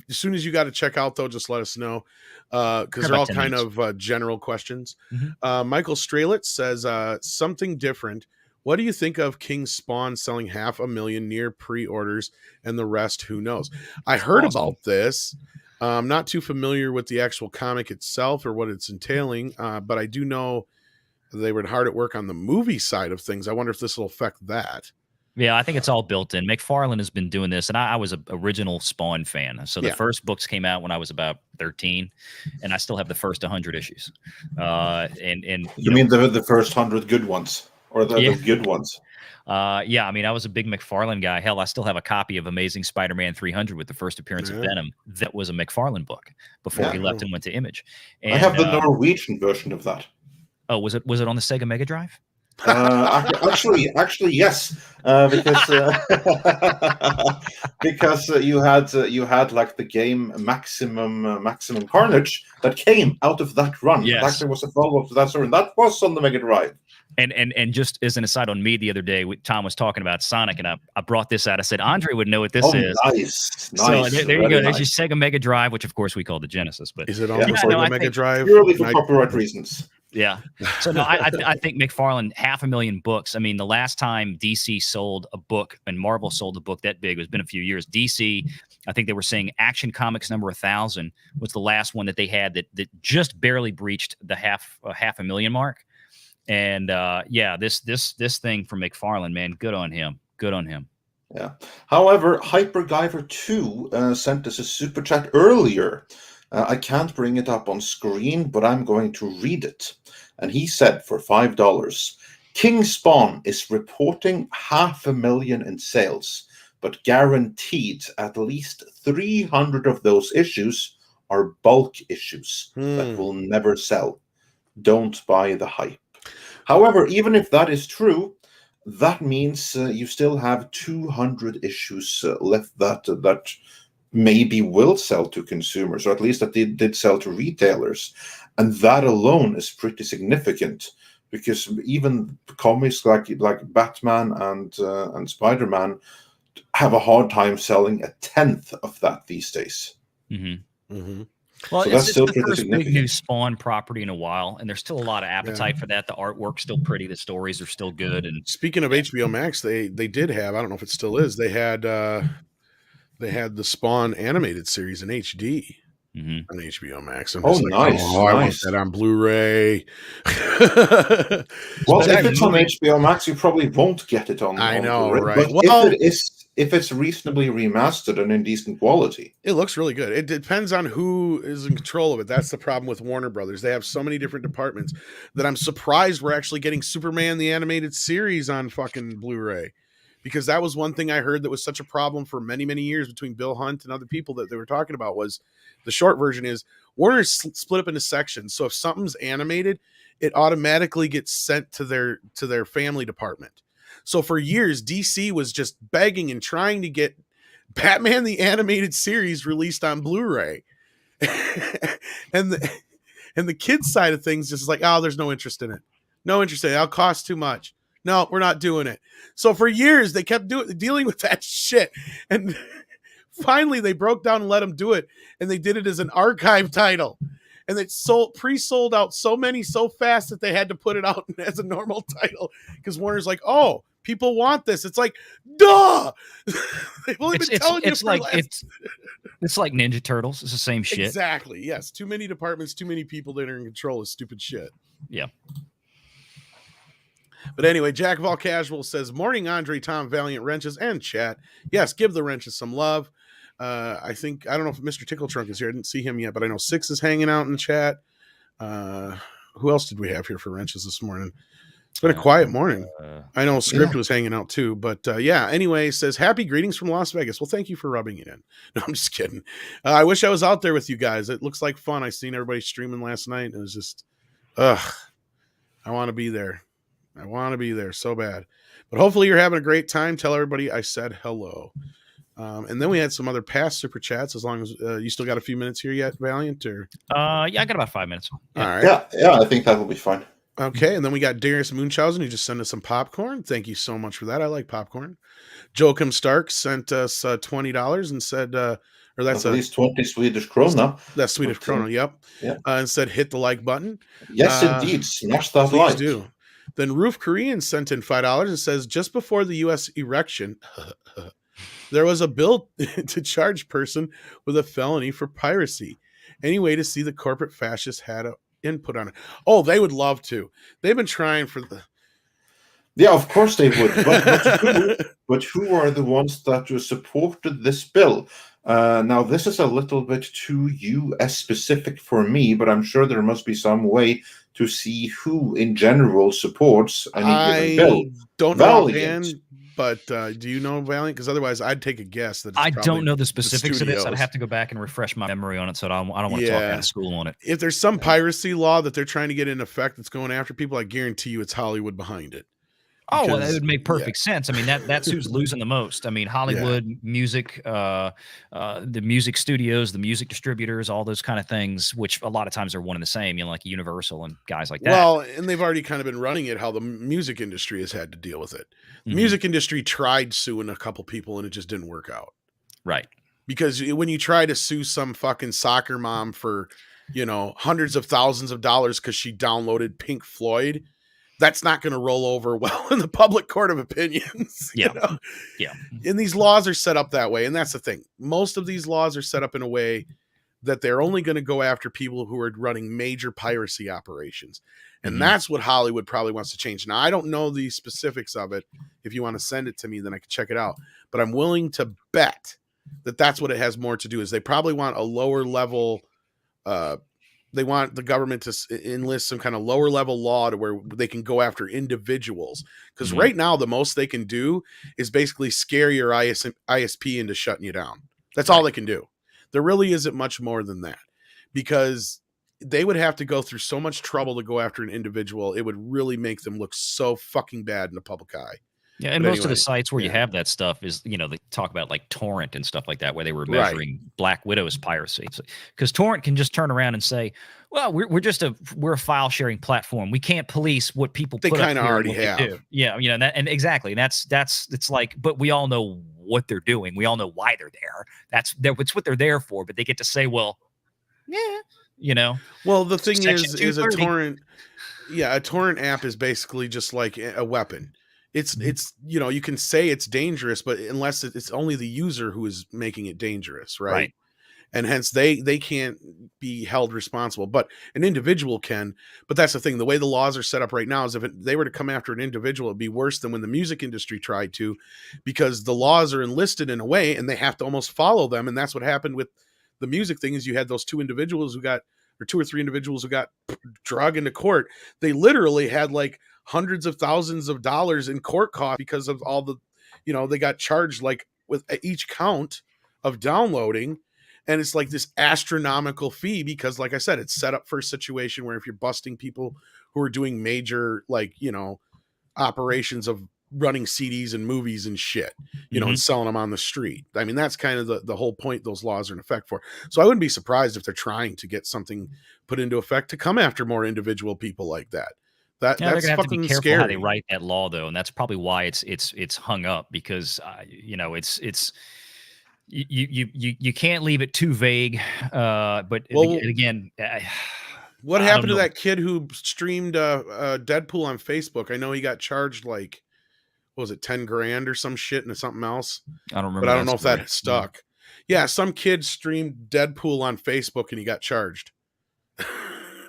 [SPEAKER 1] as soon as you got to check out, though, just let us know because they're all kind of general questions. Michael Strelitz says, something different. What do you think of King's Spawn selling 500,000 near pre-orders and the rest, who knows? I heard about this. I'm not too familiar with the actual comic itself or what it's entailing, but I do know they were hard at work on the movie side of things. I wonder if this will affect that.
[SPEAKER 3] Yeah, I think it's all built in. McFarlane has been doing this, and I was an original Spawn fan. So the first books came out when I was about 13, and I still have the first 100 issues. And
[SPEAKER 2] you mean the first 100 good ones, or the good ones?
[SPEAKER 3] Yeah, I mean, I was a big McFarlane guy. Hell, I still have a copy of Amazing Spider-Man 300 with the first appearance of Venom. That was a McFarlane book before he left and went to Image. And,
[SPEAKER 2] I have the Norwegian version of that.
[SPEAKER 3] Oh, was it on the Sega Mega Drive?
[SPEAKER 2] Actually, yes, because you had like the game Maximum Carnage that came out of that run.
[SPEAKER 3] Yes.
[SPEAKER 2] In fact, there was a follow-up to that story, and that was on the Mega Drive.
[SPEAKER 3] And just as an aside on me, the other day, Tom was talking about Sonic, and I brought this out. I said, Andre would know what this is.
[SPEAKER 2] Nice.
[SPEAKER 3] So there you go. There's your Sega Mega Drive, which of course we call the Genesis. But
[SPEAKER 1] is it almost like a Mega Drive?
[SPEAKER 2] Purely for copyright reasons.
[SPEAKER 3] Yeah. So no, I think McFarlane, 500,000 books. I mean, the last time DC sold a book and Marvel sold a book that big, it's been a few years. DC, I think they were saying Action Comics number 1,000 was the last one that they had that just barely breached the half a million mark. And yeah, this thing from McFarlane, man, good on him. Good on him.
[SPEAKER 2] Yeah. However, HyperGuyver2 sent us a super chat earlier. I can't bring it up on screen, but I'm going to read it. And he said for $5, King Spawn is reporting 500,000 in sales, but guaranteed at least 300 of those issues are bulk issues that will never sell. Don't buy the hype. However, even if that is true, that means you still have 200 issues left that maybe will sell to consumers, or at least that did sell to retailers. And that alone is pretty significant, because even comics like Batman and Spider-Man have a hard time selling a tenth of that these days.
[SPEAKER 3] Mm-hmm. Mm-hmm. Well,
[SPEAKER 2] so
[SPEAKER 3] it's the first big new Spawn property in a while, and there's still a lot of appetite for that. The artwork's still pretty, the stories are still good. And
[SPEAKER 1] speaking of HBO Max, they did have, I don't know if it still is, they had the Spawn animated series in HD on HBO Max. I'm just
[SPEAKER 2] nice!
[SPEAKER 1] I want that on Blu-ray.
[SPEAKER 2] Well, if it's on HBO Max, you probably won't get it on.
[SPEAKER 1] I know,
[SPEAKER 2] Blu-ray,
[SPEAKER 1] right?
[SPEAKER 2] But well, if it's reasonably remastered and in decent quality,
[SPEAKER 1] it looks really good. It depends on who is in control of it. That's the problem with Warner Brothers. They have so many different departments that I'm surprised we're actually getting Superman the animated series on fucking Blu-ray, because that was one thing I heard that was such a problem for many, many years between Bill Hunt and other people that they were talking about. Was the short version is Warner's split up into sections. So if something's animated, it automatically gets sent to their family department. So for years, DC was just begging and trying to get Batman the animated series released on Blu-ray. and the kids side of things just like, oh, there's no interest in it. No interest in it. It'll cost too much. No, we're not doing it. So for years, they kept dealing with that shit. And finally, they broke down and let them do it. And they did it as an archive title. And it pre-sold out so many so fast that they had to put it out as a normal title. Because Warner's like, oh, people want this. It's like, duh! They've only been telling you for
[SPEAKER 3] it's like Ninja Turtles. It's the same shit.
[SPEAKER 1] Exactly, yes. Too many departments, too many people that are in control of stupid shit.
[SPEAKER 3] Yeah.
[SPEAKER 1] But anyway, Jack of All Casual says, morning, Andre, Tom, Valiant, Wrenches, and chat. Yes, give the Wrenches some love. I don't know if Mr. Tickle Trunk is here. I didn't see him yet, but I know Six is hanging out in the chat. Who else did we have here for Wrenches this morning? It's been a quiet morning. I know Script was hanging out too, but yeah. Anyway, says happy greetings from Las Vegas. Well, thank you for rubbing it in. No, I'm just kidding. I wish I was out there with you guys. It looks like fun. I seen everybody streaming last night, and it was just, I want to be there. I want to be there so bad. But hopefully you're having a great time. Tell everybody I said hello. And then we had some other past super chats. As long as you still got a few minutes here yet, Valiant, or
[SPEAKER 3] yeah, I got about 5 minutes.
[SPEAKER 1] Yeah. All right.
[SPEAKER 2] Yeah, I think that will be fine.
[SPEAKER 1] Okay, and then we got Darius Munchausen, who just sent us some popcorn. Thank you so much for that. I like popcorn. Joachim Stark sent us $20 and said, or that's
[SPEAKER 2] at least 20 Swedish krona.
[SPEAKER 1] That's Swedish krona, yep.
[SPEAKER 2] Yeah.
[SPEAKER 1] And said, hit the like button.
[SPEAKER 2] Yes, indeed. Smash that like.
[SPEAKER 1] Please do. Then Roof Korean sent in $5 and says, just before the U.S. election, there was a bill to charge person with a felony for piracy. Any way to see the corporate fascists had an input on it? Oh, they would love to. They've been trying for the...
[SPEAKER 2] Yeah, of course they would. But who are the ones that supported this bill? Now, this is a little bit too U.S. specific for me, but I'm sure there must be some way to see who in general supports any given bill.
[SPEAKER 1] I don't know offhand, but do you know Valiant? Because otherwise I'd take a guess that it's
[SPEAKER 3] I don't know the specifics of this. I'd have to go back and refresh my memory on it, so I don't want to talk out of school on it.
[SPEAKER 1] If there's some piracy law that they're trying to get in effect that's going after people, I guarantee you it's Hollywood behind it.
[SPEAKER 3] Oh, well, that would make perfect sense. I mean, that's who's losing the most. I mean, Hollywood, music, the music studios, the music distributors, all those kind of things, which a lot of times are one and the same, like Universal and guys like that.
[SPEAKER 1] Well, and they've already kind of been running it how the music industry has had to deal with it. The music industry tried suing a couple people and it just didn't work out.
[SPEAKER 3] Right.
[SPEAKER 1] Because when you try to sue some fucking soccer mom for, hundreds of thousands of dollars because she downloaded Pink Floyd, that's not going to roll over well in the public court of opinions.
[SPEAKER 3] Yeah.
[SPEAKER 1] Yeah. And these laws are set up that way. And that's the thing. Most of these laws are set up in a way that they're only going to go after people who are running major piracy operations. And
[SPEAKER 3] Mhm.
[SPEAKER 1] that's what Hollywood probably wants to change. Now, I don't know the specifics of it. If you want to send it to me, then I can check it out. But I'm willing to bet that that's what it has more to do, is they probably want a lower level, they want the government to enlist some kind of lower level law to where they can go after individuals. Because
[SPEAKER 3] Mhm.
[SPEAKER 1] right now, the most they can do is basically scare your ISP into shutting you down. That's all
[SPEAKER 3] Right.
[SPEAKER 1] they can do. There really isn't much more than that, because they would have to go through so much trouble to go after an individual. It would really make them look so fucking bad in the public eye.
[SPEAKER 3] Yeah, and
[SPEAKER 1] But
[SPEAKER 3] most of the
[SPEAKER 1] anyway,
[SPEAKER 3] sites where you
[SPEAKER 1] yeah.
[SPEAKER 3] have that stuff is, they talk about like Torrent and stuff like that, where they were
[SPEAKER 1] Right.
[SPEAKER 3] measuring Black Widow's piracy. Because Torrent can just turn around and say, "Well, we're a file sharing platform. We can't police what people
[SPEAKER 1] They
[SPEAKER 3] put up
[SPEAKER 1] kind of
[SPEAKER 3] here and
[SPEAKER 1] already
[SPEAKER 3] what they
[SPEAKER 1] have.
[SPEAKER 3] do." Yeah, and exactly, and that's it's like, but we all know what they're doing. We all know why they're there. That's what they're there for. But they get to say, "Well, yeah,
[SPEAKER 1] Well, the thing
[SPEAKER 3] Section
[SPEAKER 1] is a
[SPEAKER 3] 230.
[SPEAKER 1] torrent. Yeah, a torrent app is basically just like a weapon. It's you can say it's dangerous, but unless it's only the user who is making it dangerous, right?
[SPEAKER 3] Right.
[SPEAKER 1] And hence they can't be held responsible, but an individual can. But that's the thing, the way the laws are set up right now is if they were to come after an individual, it'd be worse than when the music industry tried to, because the laws are enlisted in a way and they have to almost follow them. And that's what happened with the music thing, is you had those two or three individuals who got drug into court. They literally had like hundreds of thousands of dollars in court costs because of all the, they got charged like with each count of downloading. And it's like this astronomical fee because, like I said, it's set up for a situation where if you're busting people who are doing major, like, operations of running CDs and movies and shit, and selling them on the street. I mean, that's kind of the whole point those laws are in effect for. So I wouldn't be surprised if they're trying to get something put into effect to come after more individual people like that. That's
[SPEAKER 3] they're gonna have to be
[SPEAKER 1] fucking
[SPEAKER 3] careful
[SPEAKER 1] scary.
[SPEAKER 3] how they write that law, though, and that's probably why it's hung up, because it's you can't leave it too vague. But again,
[SPEAKER 1] what
[SPEAKER 3] I
[SPEAKER 1] happened
[SPEAKER 3] don't
[SPEAKER 1] to
[SPEAKER 3] know.
[SPEAKER 1] that kid who streamed Deadpool on Facebook? I know he got charged like, what was it, 10 grand or some shit into something else?
[SPEAKER 3] I don't remember.
[SPEAKER 1] But I don't know if
[SPEAKER 3] story.
[SPEAKER 1] that stuck. Yeah, some kid streamed Deadpool on Facebook and he got charged.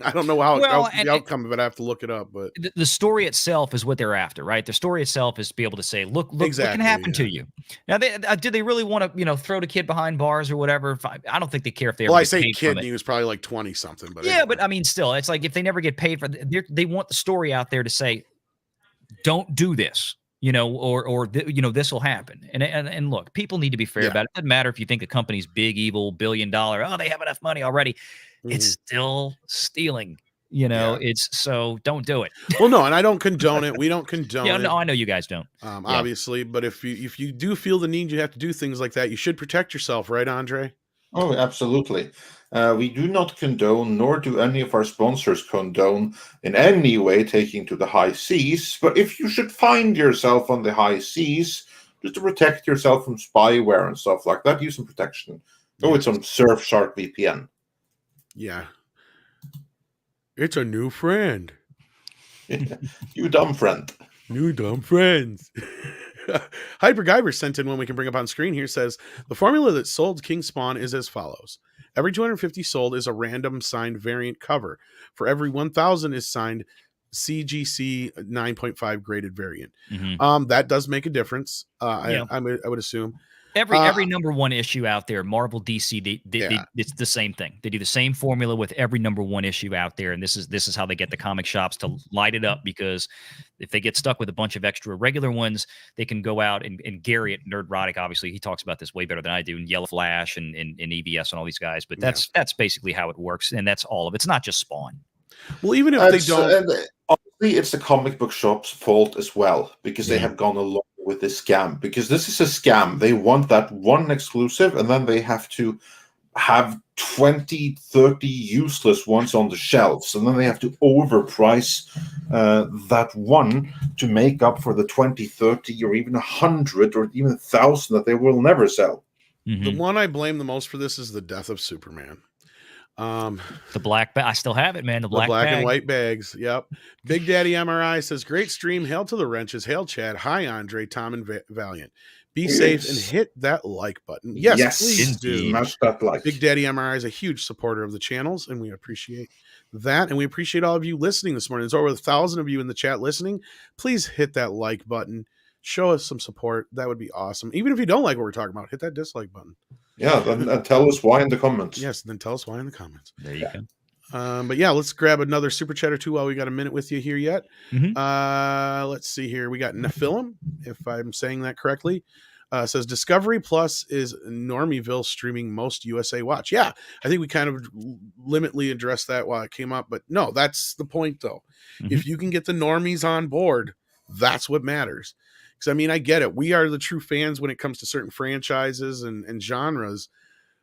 [SPEAKER 1] I don't know the outcome of it. I have to look it up, but
[SPEAKER 3] the story itself is what they're after, right? The story itself is to be able to say, look
[SPEAKER 1] exactly,
[SPEAKER 3] what can happen to you. Now, did they really want to, throw the kid behind bars or whatever? I don't think they care if they ever
[SPEAKER 1] I
[SPEAKER 3] get
[SPEAKER 1] say
[SPEAKER 3] paid
[SPEAKER 1] kid,
[SPEAKER 3] from
[SPEAKER 1] and
[SPEAKER 3] it.
[SPEAKER 1] he was probably like 20 something. But
[SPEAKER 3] yeah,
[SPEAKER 1] anyway.
[SPEAKER 3] but I mean, still, it's like if they never get paid for they want the story out there to say, don't do this. Or this will happen. And look, people need to be fair about it. It doesn't matter if you think the company's big, evil, $1 billion, they have enough money already. It's still stealing. It's so don't do it.
[SPEAKER 1] Well, no, and I don't condone it. We don't condone it.
[SPEAKER 3] No, I know you guys don't.
[SPEAKER 1] Obviously, but if you do feel the need, you have to do things like that. You should protect yourself, right, Andre?
[SPEAKER 2] Oh, absolutely. We do not condone, nor do any of our sponsors condone in any way taking to the high seas. But if you should find yourself on the high seas, just to protect yourself from spyware and stuff like that, use some protection. Go with some Surfshark VPN.
[SPEAKER 1] Yeah. It's a new friend.
[SPEAKER 2] You dumb friend.
[SPEAKER 1] New dumb friends. Hyper Guyver sent in one we can bring up on screen here, says the formula that sold King Spawn is as follows. Every 250 sold is a random signed variant cover. For every 1,000 is signed CGC 9.5 graded variant. That does make a difference. I would assume.
[SPEAKER 3] Every number one issue out there, Marvel, DC, it's the same thing. They do the same formula with every number one issue out there, and this is how they get the comic shops to light it up, because if they get stuck with a bunch of extra regular ones, they can go out and Gary at Nerdrotic, obviously, he talks about this way better than I do, and Yellow Flash and EBS and all these guys, but that's basically how it works, and that's all of it. It's not just Spawn.
[SPEAKER 1] Well, even if they don't...
[SPEAKER 2] honestly, it's the comic book shop's fault as well, because they have gone along with this scam, because this is a scam. They want that one exclusive, and then they have to have 20, 30 useless ones on the shelves, and then they have to overprice that one to make up for the 20, 30, or even 100, or even 1,000 that they will never sell.
[SPEAKER 1] The one I blame the most for this is the death of Superman.
[SPEAKER 3] The black bag. I still have it, man. The black
[SPEAKER 1] and white bags. Yep. Big Daddy MRI says, great stream. Hail to the wrenches. Hail Chad. Hi, Andre, Tom, and Valiant. Be safe and hit that like button. Yes, please do.
[SPEAKER 2] Smash that like.
[SPEAKER 1] Big Daddy MRI is a huge supporter of the channels, and we appreciate that. And we appreciate all of you listening this morning. There's over 1,000 of you in the chat listening. Please hit that like button. Show us some support. That would be awesome. Even if you don't like what we're talking about, hit that dislike button.
[SPEAKER 2] Yeah, and tell us why in the comments.
[SPEAKER 1] Yes, then tell us why in the comments.
[SPEAKER 3] There you go.
[SPEAKER 1] But yeah, let's grab another super chat or two while we got a minute with you here yet. Let's see here. We got Nephilim, if I'm saying that correctly. Says Discovery Plus is Normieville streaming most USA Watch. Yeah, I think we kind of limitly addressed that while it came up, but no, that's the point though. If you can get the normies on board, that's what matters. Because I mean, I get it. We are the true fans when it comes to certain franchises and genres,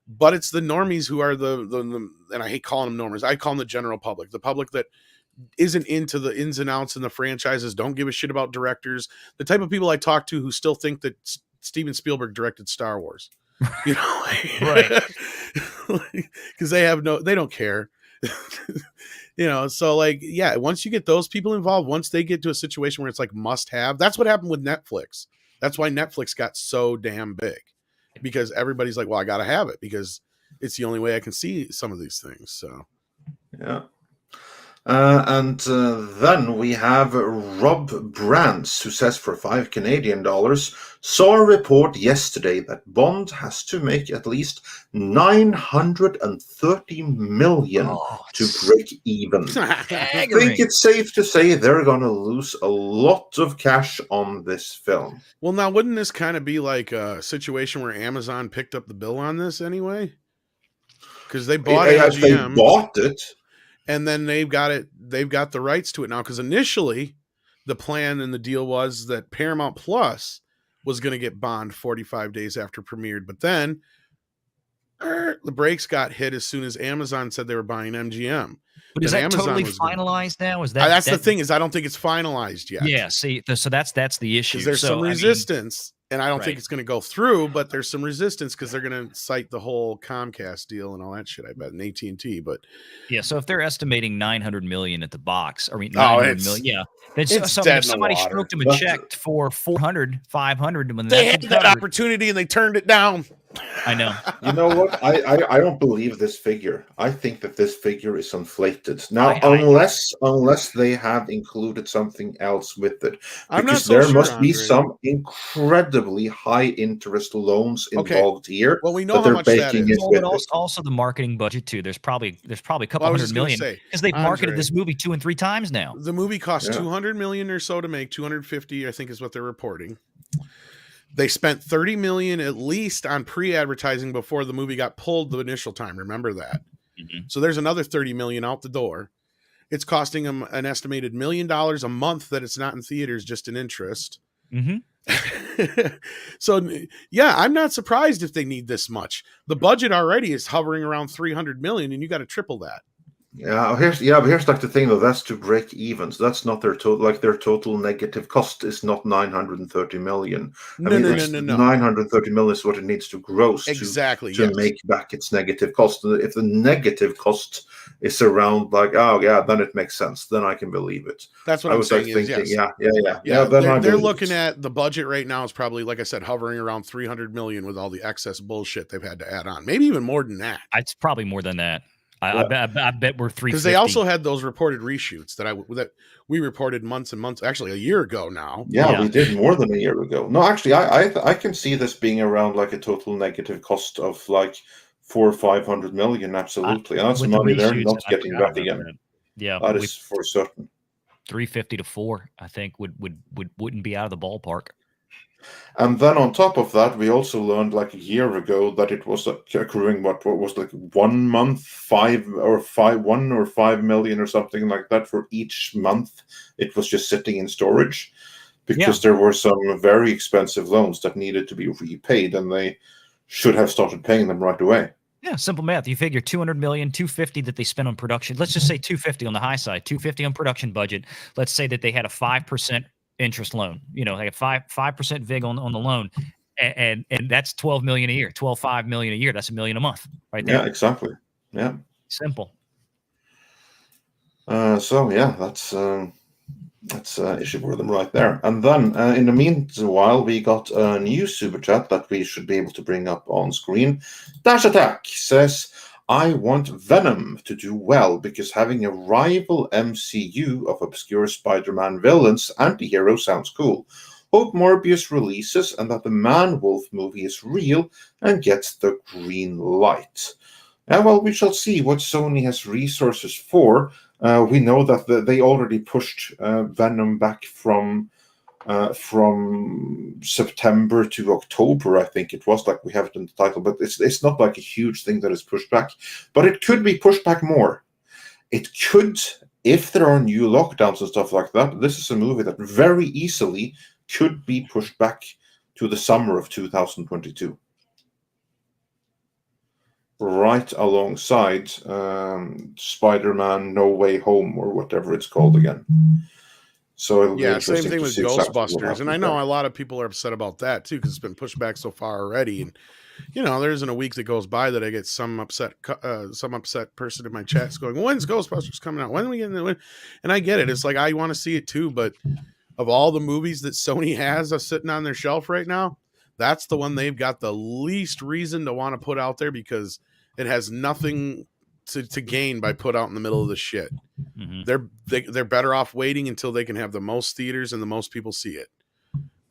[SPEAKER 1] but it's the normies who are the and I hate calling them normies. I call them the general public, the public that isn't into the ins and outs in the franchises, don't give a shit about directors, the type of people I talk to who still think that Steven Spielberg directed Star Wars, you know,
[SPEAKER 3] right?
[SPEAKER 1] Because they don't care, you know. So like, yeah, once you get those people involved, once they get to a situation where it's like must have, that's what happened with Netflix. That's why Netflix got so damn big, because everybody's like, well, I got to have it because it's the only way I can see some of these things. So,
[SPEAKER 2] yeah. And then we have Rob Brands, who says for $5 Canadian, saw a report yesterday that Bond has to make at least $930 million to break even. I think it's safe to say they're going to lose a lot of cash on this film.
[SPEAKER 1] Well, now, wouldn't this kind of be like a situation where Amazon picked up the bill on this anyway? Because they bought MGM.
[SPEAKER 2] They bought it.
[SPEAKER 1] And then they've got the rights to it now. Because initially, the plan and the deal was that Paramount Plus was going to get Bond 45 days after premiered. But then the brakes got hit as soon as Amazon said they were buying MGM.
[SPEAKER 3] But is that Amazon totally finalized now? Is that
[SPEAKER 1] that's the thing? Is I don't think it's finalized yet.
[SPEAKER 3] Yeah. See, so that's the issue.
[SPEAKER 1] Because there's some resistance. And I don't think it's going to go through, but there's some resistance because they're going to cite the whole Comcast deal and all that shit, I bet, and AT&T. But
[SPEAKER 3] yeah, so if they're estimating $900 million at the box, I mean, $900 million, yeah. If somebody stroked them a check for $400, $500, when
[SPEAKER 1] they had that opportunity and they turned it down.
[SPEAKER 3] I know.
[SPEAKER 2] You know what? I don't believe this figure. I think that this figure is inflated. Now, unless they have included something else with it. Because there must be some incredibly high interest loans involved here.
[SPEAKER 1] Well, we know how much that is.
[SPEAKER 3] But also the marketing budget too. There's probably a couple $100 million because they've marketed this movie 2 and 3 times now.
[SPEAKER 1] The movie cost $200 million or so to make. 250, I think, is what they're reporting. They spent $30 million at least on pre-advertising before the movie got pulled the initial time. Remember that. So there's another $30 million out the door. It's costing them an estimated $1 million a month that it's not in theaters, just in interest. So yeah, I'm not surprised if they need this much. The budget already is hovering around $300 million, and you got to triple that.
[SPEAKER 2] But here's like the thing though. That's to break even. So that's not their total. Like their total negative cost is not $930 million.
[SPEAKER 1] No.
[SPEAKER 2] 930 million is what it needs to gross to make back its negative cost. If the negative cost is around like, oh yeah, then it makes sense. Then I can believe it.
[SPEAKER 1] That's what I was thinking.
[SPEAKER 2] Yeah.
[SPEAKER 1] They're looking at the budget right now is probably, like I said, hovering around $300 million with all the excess bullshit they've had to add on. Maybe even more than that.
[SPEAKER 3] It's probably more than that. I bet we're 350.
[SPEAKER 1] Because they also had those reported reshoots that we reported months and months, actually a year ago now.
[SPEAKER 2] Yeah, we did more than a year ago. No, actually, I can see this being around like a total negative cost of like $400 or $500 million. Absolutely, and that's money they're not getting back again.
[SPEAKER 3] Yeah,
[SPEAKER 2] that is for certain.
[SPEAKER 3] 350 to 4, I think wouldn't be out of the ballpark.
[SPEAKER 2] And then on top of that, we also learned like a year ago that it was accruing what was like 1 month, 1 or 5 million or something like that for each month. It was just sitting in storage because there were some very expensive loans that needed to be repaid, and they should have started paying them right away.
[SPEAKER 3] Yeah, simple math. You figure 200 million, 250 that they spent on production. Let's just say 250 on the high side, 250 on production budget. Let's say that they had a 5% interest loan, like a 5% VIG on the loan, and that's $12 million a year, $5 million a year. That's $1 million a month, right there.
[SPEAKER 2] Yeah, exactly. Yeah,
[SPEAKER 3] simple.
[SPEAKER 2] So yeah, that's That's issue for them right there. And then, in the meanwhile, we got a new super chat that we should be able to bring up on screen. Dash Attack says, I want Venom to do well because having a rival MCU of obscure Spider-Man villains anti-hero sounds cool. Hope Morbius releases and that the Man-Wolf movie is real and gets the green light. Well, we shall see what Sony has resources for. We know that they already pushed Venom back from September to October, I think it was, like we have it in the title, but it's not like a huge thing that is pushed back. But it could be pushed back more. It could, if there are new lockdowns and stuff like that, this is a movie that very easily could be pushed back to the summer of 2022. Right alongside Spider-Man No Way Home, or whatever it's called again. So it'll be interesting
[SPEAKER 1] same thing with
[SPEAKER 2] exactly
[SPEAKER 1] Ghostbusters, and I know a lot of people are upset about that too because it's been pushed back so far already. And there isn't a week that goes by that I get some upset person in my chats going, "When's Ghostbusters coming out? When are we getting it?" And I get it. It's like I want to see it too, but of all the movies that Sony has sitting on their shelf right now, that's the one they've got the least reason to want to put out there because it has nothing to gain by put out in the middle of the shit. Mm-hmm. They're better off waiting until they can have the most theaters and the most people see it,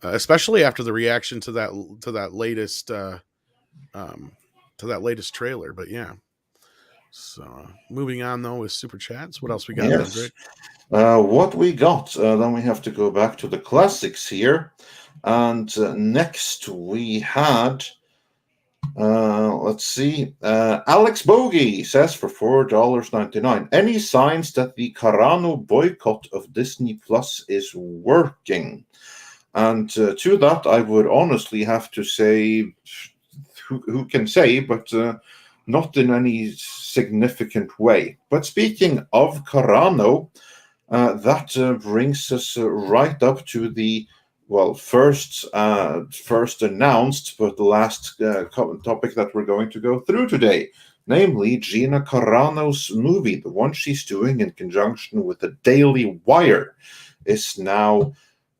[SPEAKER 1] especially after the reaction to that latest trailer. But yeah, so moving on though with super chats. What else we got?
[SPEAKER 2] Yes. What we got, then we have to go back to the classics here. And next we had, let's see, Alex Bogey says for $4.99, any signs that the Carano boycott of Disney Plus is working? And to that, I would honestly have to say, who can say, but not in any significant way. But speaking of Carano, that brings us right up to the first announced, but the last topic that we're going to go through today, namely Gina Carano's movie, the one she's doing in conjunction with the Daily Wire, is now.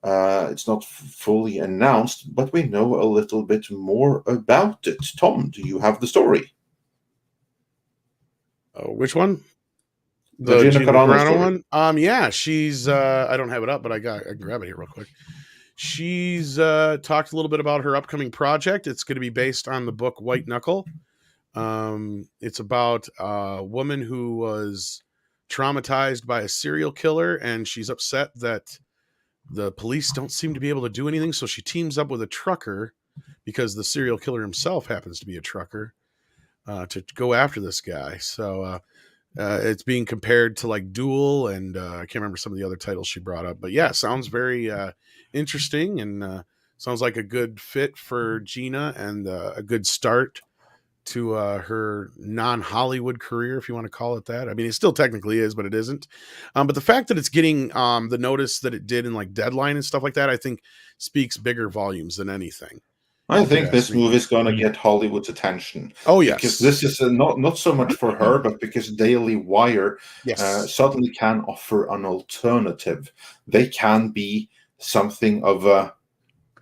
[SPEAKER 2] It's not fully announced, but we know a little bit more about it. Tom, do you have the story?
[SPEAKER 1] Which one? The Gina Carano one? Yeah, she's I don't have it up, but I can grab it here real quick. She's talked a little bit about her upcoming project. It's going to be based on the book White Knuckle. It's about a woman who was traumatized by a serial killer, and she's upset that the police don't seem to be able to do anything, so she teams up with a trucker because the serial killer himself happens to be a trucker to go after this guy. So it's being compared to like Duel, and I can't remember some of the other titles she brought up. But yeah, sounds very interesting, and sounds like a good fit for Gina and a good start to her non-Hollywood career, if you want to call it that. I mean, it still technically is, but it isn't. But the fact that it's getting the notice that it did in like Deadline and stuff like that, I think speaks bigger volumes than anything.
[SPEAKER 2] I think this movie is going to get Hollywood's attention.
[SPEAKER 1] Oh, yes.
[SPEAKER 2] Because this is not so much for her, but because Daily Wire suddenly can offer an alternative. They can be something of a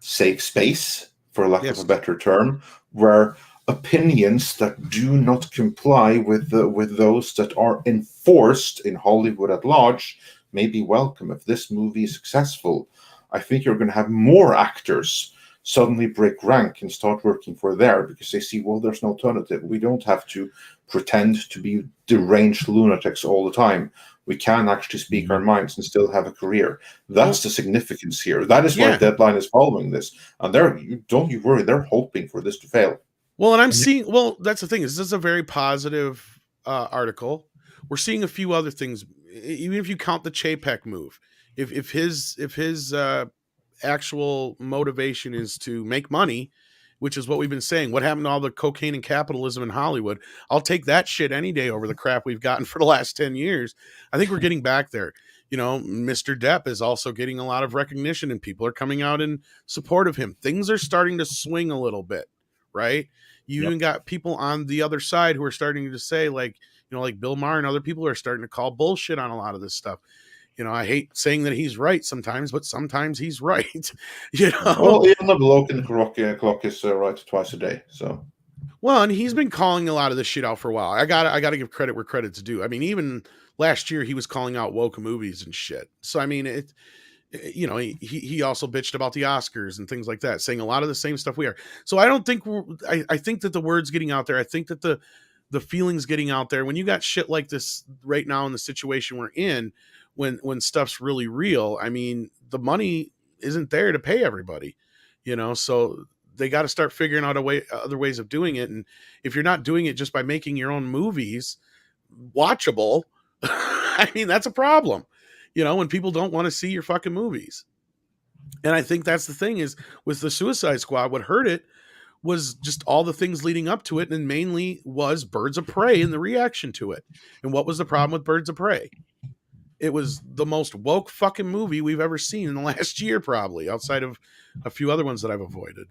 [SPEAKER 2] safe space, for lack of a better term, where opinions that do not comply with those that are enforced in Hollywood at large may be welcome. If this movie is successful, I think you're going to have more actors suddenly break rank and start working for there because they see, well, there's an alternative. We don't have to pretend to be deranged lunatics all the time. We can actually speak our minds and still have a career. That's the significance here. That is why Deadline is following this. And don't you worry, they're hoping for this to fail.
[SPEAKER 1] Well, and I'm seeing, that's the thing, is this is a very positive article. We're seeing a few other things, even if you count the Chapek move. If his actual motivation is to make money, which is what we've been saying, what happened to all the cocaine and capitalism in Hollywood? I'll take that shit any day over the crap we've gotten for the last 10 years. I think we're getting back there. Mr. Depp is also getting a lot of recognition and people are coming out in support of him. Things are starting to swing a little bit, right? You even got people on the other side who are starting to say, like, like Bill Maher and other people are starting to call bullshit on a lot of this stuff. I hate saying that he's right sometimes, but sometimes he's right.
[SPEAKER 2] Well, even the bloke in the clock is right twice a day. So,
[SPEAKER 1] well, and he's been calling a lot of this shit out for a while. I gotta give credit where credit's due. I mean, even last year he was calling out woke movies and shit. So I mean, he also bitched about the Oscars and things like that, saying a lot of the same stuff we are. So I don't think I think that the word's getting out there. I think that the feeling's getting out there. When you got shit like this right now in the situation we're in, when stuff's really real, I mean, the money isn't there to pay everybody, so they got to start figuring out other ways of doing it. And if you're not doing it just by making your own movies watchable, I mean, that's a problem, when people don't want to see your fucking movies. And I think that's the thing is with the Suicide Squad, what hurt it was just all the things leading up to it. And mainly was Birds of Prey and the reaction to it. And what was the problem with Birds of Prey? It was the most woke fucking movie we've ever seen in the last year, probably, outside of a few other ones that I've avoided.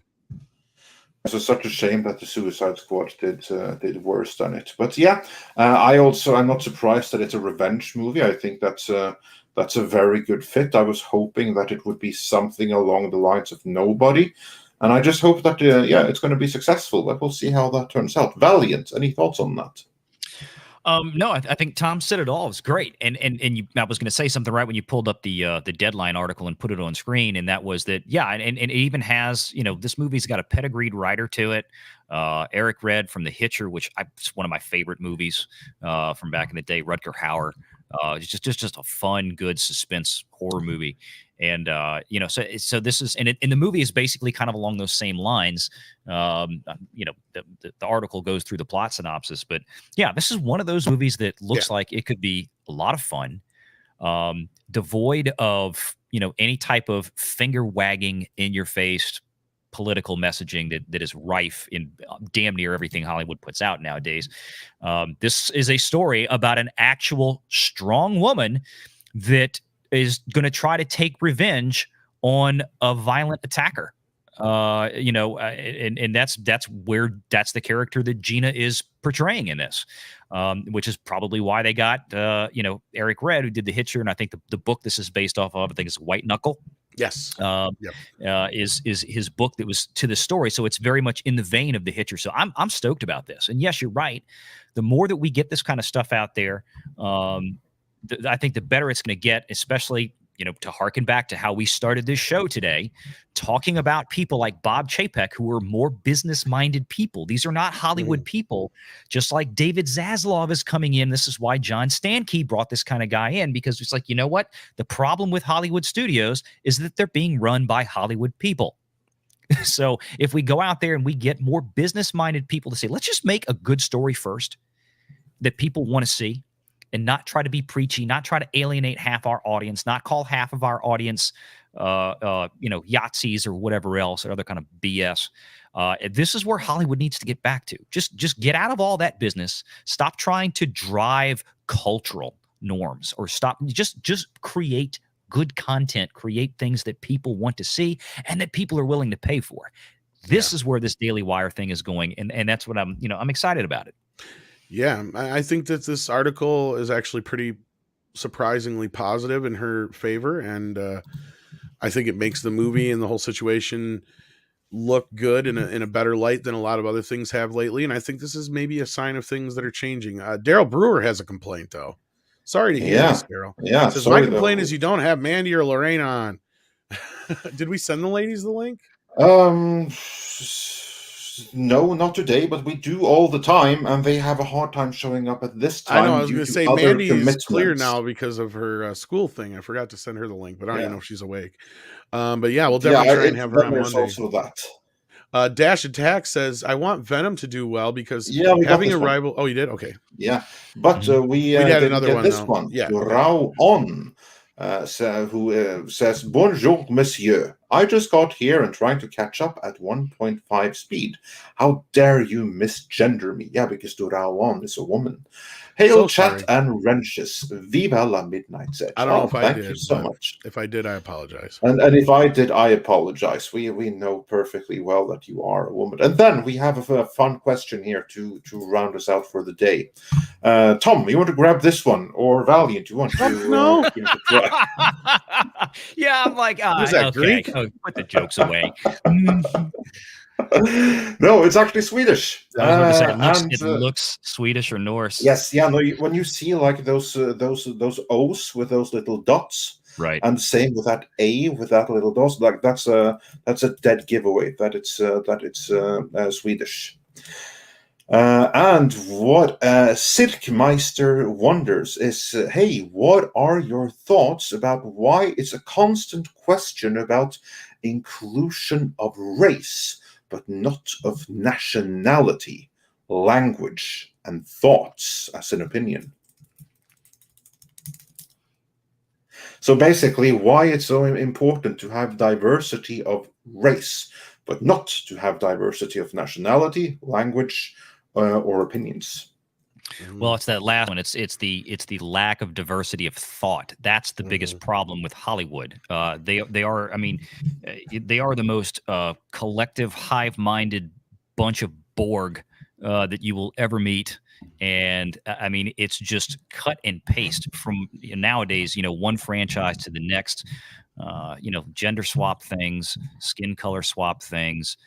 [SPEAKER 2] So such a shame that the Suicide Squad did worse than it. But yeah, I'm not surprised that it's a revenge movie. I think that's a very good fit. I was hoping that it would be something along the lines of Nobody. And I just hope that, it's going to be successful. But we'll see how that turns out. Valiant, any thoughts on that?
[SPEAKER 3] No, I think Tom said it all. It was great. And I was going to say something right when you pulled up the Deadline article and put it on screen. And that was that, yeah. And it even has, this movie's got a pedigreed writer to it. Eric Red from The Hitcher, which it's one of my favorite movies from back in the day. Rutger Hauer. It's just a fun, good suspense horror movie. And, so this is, and the movie is basically kind of along those same lines. The article goes through the plot synopsis, but yeah, this is one of those movies that looks like it could be a lot of fun, devoid of, any type of finger wagging in your face political messaging that is rife in damn near everything Hollywood puts out nowadays. This is a story about an actual strong woman that is going to try to take revenge on a violent attacker. And that's the character that Gina is portraying in this, which is probably why they got, Eric Red, who did The Hitcher. And I think the book this is based off of, I think it's White Knuckle.
[SPEAKER 1] Yes.
[SPEAKER 3] Is his book that was to the story. So it's very much in the vein of The Hitcher. So I'm stoked about this. And yes, you're right. The more that we get this kind of stuff out there, I think the better it's going to get, especially, to harken back to how we started this show today, talking about people like Bob Chapek, who are more business-minded people. These are not Hollywood people, just like David Zaslav is coming in. This is why John Stankey brought this kind of guy in, because it's like, you know what? The problem with Hollywood studios is that they're being run by Hollywood people. So if we go out there and we get more business-minded people to say, let's just make a good story first that people want to see, and not try to be preachy, not try to alienate half our audience, not call half of our audience, Yahtzees or whatever else, or other kind of BS. This is where Hollywood needs to get back to. Just get out of all that business. Stop trying to drive cultural norms, or just create good content, create things that people want to see and that people are willing to pay for. This is where this Daily Wire thing is going. And that's what I'm excited about it.
[SPEAKER 1] Yeah, I think that this article is actually pretty surprisingly positive in her favor. And I think it makes the movie and the whole situation look good in a better light than a lot of other things have lately. And I think this is maybe a sign of things that are changing. Daryl Brewer has a complaint, though. Sorry to hear this, Daryl.
[SPEAKER 2] Yeah.
[SPEAKER 1] Says, my complaint is you don't have Mandy or Lorraine on. Did we send the ladies the link?
[SPEAKER 2] No, not today, but we do all the time, and they have a hard time showing up at this time.
[SPEAKER 1] I know, I was going to say, Mandy is clear now because of her school thing. I forgot to send her the link, but I don't even know if she's awake. But yeah, we'll definitely try and have her on Monday.
[SPEAKER 2] Also that.
[SPEAKER 1] Dash Attack says, I want Venom to do well because having a rival... Oh, you did? Okay.
[SPEAKER 2] Yeah, but we
[SPEAKER 1] had another one.
[SPEAKER 2] This one. Yeah. Rao On. Who says, Bonjour, monsieur. I just got here and trying to catch up at 1.5 speed. How dare you misgender me? Yeah, because Dorawan is a woman. Hail,
[SPEAKER 1] So
[SPEAKER 2] chat
[SPEAKER 1] sorry.
[SPEAKER 2] and wrenches. Viva la Midnight Edge.
[SPEAKER 1] I don't know if I
[SPEAKER 2] thank
[SPEAKER 1] did,
[SPEAKER 2] you so
[SPEAKER 1] but
[SPEAKER 2] much.
[SPEAKER 1] if I did, I apologize.
[SPEAKER 2] And if I did, I apologize. We know perfectly well that you are a woman. And then we have a fun question here to round us out for the day. Tom, you want to grab this one, or Valiant? You want to?
[SPEAKER 1] No.
[SPEAKER 2] Give it a try?
[SPEAKER 3] Yeah, I'm like,
[SPEAKER 1] Is that
[SPEAKER 3] okay,
[SPEAKER 1] Greek?
[SPEAKER 3] oh, put the jokes away.
[SPEAKER 2] No, it's actually Swedish.
[SPEAKER 3] I was going to say, it looks Swedish or Norse.
[SPEAKER 2] Yes, yeah. No, when you see like those O's with those little dots,
[SPEAKER 3] right,
[SPEAKER 2] and same with that A with that little dot, like that's a dead giveaway that it's Swedish. And what Sirkmeister wonders is, hey, what are your thoughts about why it's a constant question about inclusion of race, but not of nationality, language, and thoughts as an opinion? So basically, why it's so important to have diversity of race, but not to have diversity of nationality, language, or opinions.
[SPEAKER 3] Well, it's that last one. It's the lack of diversity of thought. That's the biggest problem with Hollywood. They are. I mean, they are the most collective, hive-minded bunch of Borg that you will ever meet. And I mean, it's just cut and paste from nowadays. One franchise to the next. Gender swap things, skin color swap things,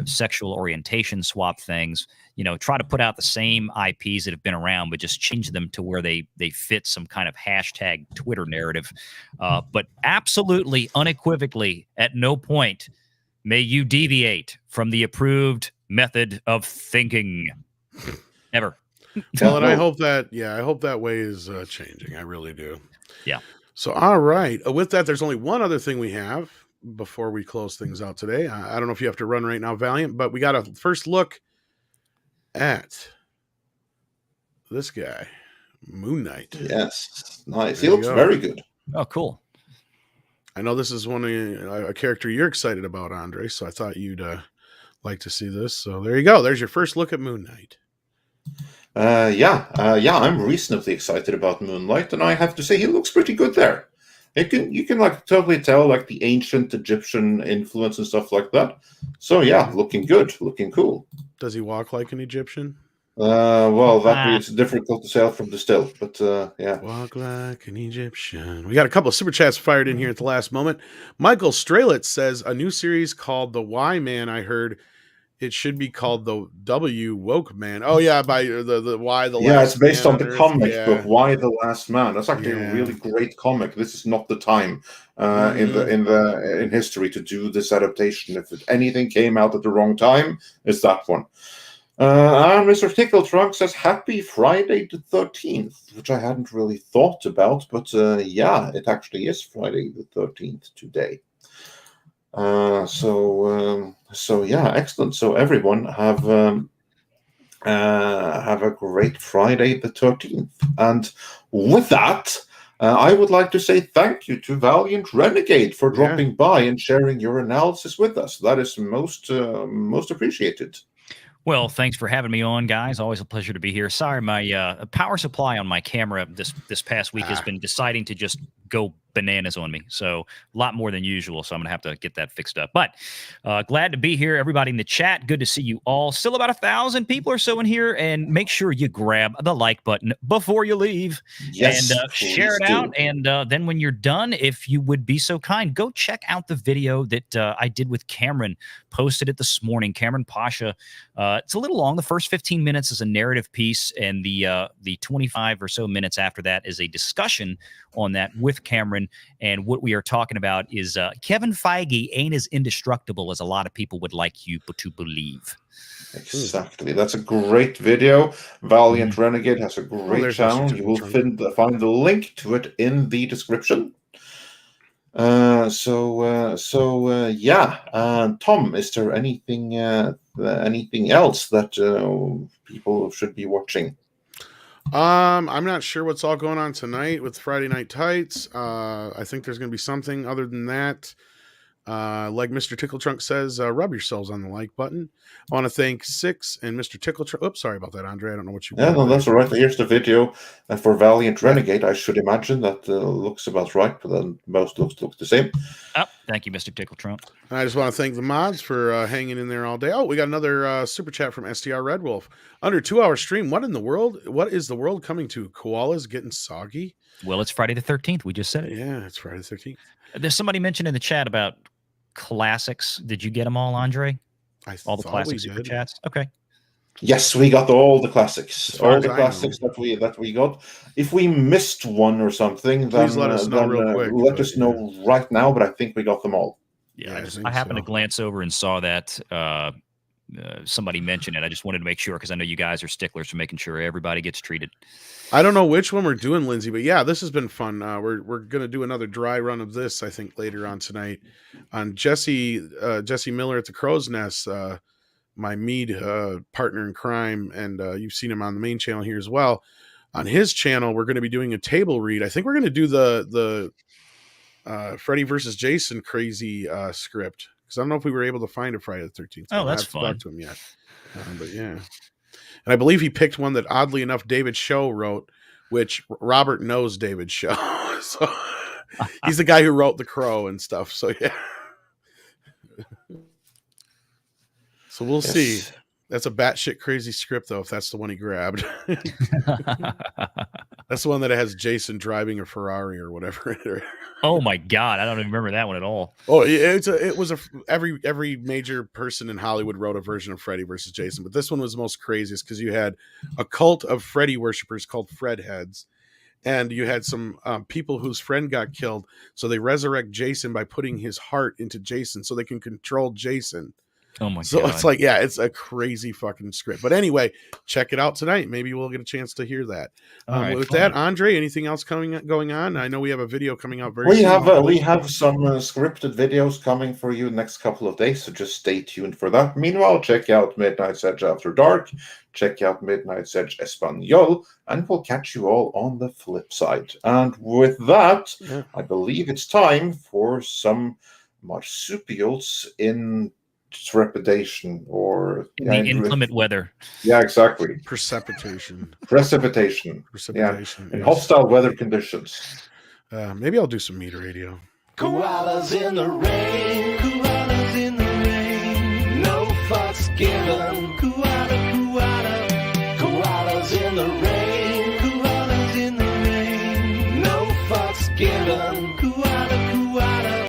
[SPEAKER 3] sexual orientation swap things. Try to put out the same IPs that have been around, but just change them to where they fit some kind of hashtag Twitter narrative. But absolutely, unequivocally, at no point may you deviate from the approved method of thinking. Ever.
[SPEAKER 1] Well, and I hope that way is changing. I really do.
[SPEAKER 3] Yeah.
[SPEAKER 1] So, all right. With that, there's only one other thing we have before we close things out today. I don't know if you have to run right now, Valiant, but we got a first look at this guy, Moon Knight.
[SPEAKER 2] Yes, nice. He looks very good.
[SPEAKER 3] Oh, cool.
[SPEAKER 1] I know this is a character you're excited about, Andre, so I thought you'd like to see this. So there you go. There's your first look at Moon Knight.
[SPEAKER 2] I'm reasonably excited about Moonlight, and I have to say he looks pretty good there. You can like totally tell like the ancient Egyptian influence and stuff like that. So yeah, looking good, looking cool.
[SPEAKER 1] Does he walk like an Egyptian?
[SPEAKER 2] Well, it's difficult to tell from the still, but yeah.
[SPEAKER 1] Walk like an Egyptian. We got a couple of super chats fired in here at the last moment. Michael Strelitz says a new series called The Y Man. I heard it should be called the W Woke Man. Oh yeah, by the Y the last.
[SPEAKER 2] It's based on the comic book Why the Last Man. That's actually a really great comic. This is not the time in history to do this adaptation. If anything came out at the wrong time, it's that one. And Mr. Tickle Trunk says Happy Friday the 13th, which I hadn't really thought about, but it actually is Friday the 13th today. Excellent. So everyone have a great Friday the 13th. And with that, I would like to say thank you to Valiant Renegade for dropping by and sharing your analysis with us. That is most appreciated.
[SPEAKER 3] Well, thanks for having me on, guys. Always a pleasure to be here. Sorry, my power supply on my camera this past week has been deciding to just go bananas on me. So a lot more than usual. So I'm going to have to get that fixed up. But glad to be here. Everybody in the chat, good to see you all. Still about 1,000 people or so in here. And make sure you grab the like button before you leave.
[SPEAKER 2] Yes,
[SPEAKER 3] and share it out. And then when you're done, if you would be so kind, go check out the video that I did with Cameron. Posted it this morning. Cameron Pasha. It's a little long. The first 15 minutes is a narrative piece. And the 25 or so minutes after that is a discussion on that with Cameron. And what we are talking about is Kevin Feige ain't as indestructible as a lot of people would like you to believe.
[SPEAKER 2] Exactly. That's a great video. Valiant Renegade has a great channel. You will find the link to it in the description. Tom, is there anything else that people should be watching?
[SPEAKER 1] I'm not sure what's all going on tonight with Friday Night Tights. I think there's going to be something other than that. Like Mr. Tickle Trunk says, rub yourselves on the like button. I want to thank Six and Mr. Tickle Trunk. Oops, sorry about that, Andre. I don't know what you.
[SPEAKER 2] Yeah, no, that's all right. Here's the video for Valiant Renegade. I should imagine that looks about right, but then most looks the same.
[SPEAKER 3] Oh, thank you, Mr. Tickle Trunk.
[SPEAKER 1] I just want to thank the mods for hanging in there all day. Oh, we got another super chat from STR Red Wolf. Under 2-hour stream. What in the world? What is the world coming to? Koalas getting soggy?
[SPEAKER 3] Well, it's Friday the 13th. We just said it.
[SPEAKER 1] Yeah, it's Friday the 13th.
[SPEAKER 3] There's somebody mentioned in the chat about classics. Did you get them all, Andre? All the classic super chats? Okay.
[SPEAKER 2] Yes, we got all the classics. All the classics that we got. If we missed one or something, then
[SPEAKER 1] let us know real quick.
[SPEAKER 2] Let us know right now, but I think we got them all.
[SPEAKER 3] Yeah, I happened to glance over and saw that somebody mentioned it. I just wanted to make sure because I know you guys are sticklers for making sure everybody gets treated.
[SPEAKER 1] I don't know which one we're doing, Lindsay, but yeah, this has been fun. We're going to do another dry run of this, I think, later on tonight. On Jesse Miller at the Crow's Nest, my Mead partner in crime, and you've seen him on the main channel here as well. On his channel, we're going to be doing a table read. I think we're going to do the Freddy versus Jason crazy script, because I don't know if we were able to find a Friday the 13th.
[SPEAKER 3] Oh, that's fun.
[SPEAKER 1] Talk to him yet, but yeah. And I believe he picked one that, oddly enough, David Show wrote, which Robert knows David Show. So he's the guy who wrote The Crow and stuff. So yeah. So we'll see. That's a batshit crazy script, though, if that's the one he grabbed. That's the one that has Jason driving a Ferrari or whatever.
[SPEAKER 3] Oh my God, I don't even remember that one at all.
[SPEAKER 1] Oh, every major person in Hollywood wrote a version of Freddy versus Jason, but this one was the most craziest because you had a cult of Freddy worshippers called Fred Heads, and you had some people whose friend got killed, so they resurrect Jason by putting his heart into Jason so they can control Jason.
[SPEAKER 3] Oh my God.
[SPEAKER 1] So it's like, yeah, it's a crazy fucking script. But anyway, check it out tonight. Maybe we'll get a chance to hear that. With that, Andre, anything else going on? I know we have a video coming out very soon.
[SPEAKER 2] We have some scripted videos coming for you next couple of days, so just stay tuned for that. Meanwhile, check out Midnight's Edge After Dark. Check out Midnight's Edge Espanol, and we'll catch you all on the flip side. And with that, I believe it's time for some marsupials in trepidation or
[SPEAKER 3] the inclement weather.
[SPEAKER 2] Yeah, exactly.
[SPEAKER 1] Precipitation.
[SPEAKER 2] Yeah. In hostile weather conditions.
[SPEAKER 1] Maybe I'll do some meter radio.
[SPEAKER 4] Koalas in the rain. Koalas in the rain. No fucks given. Koalas in the rain.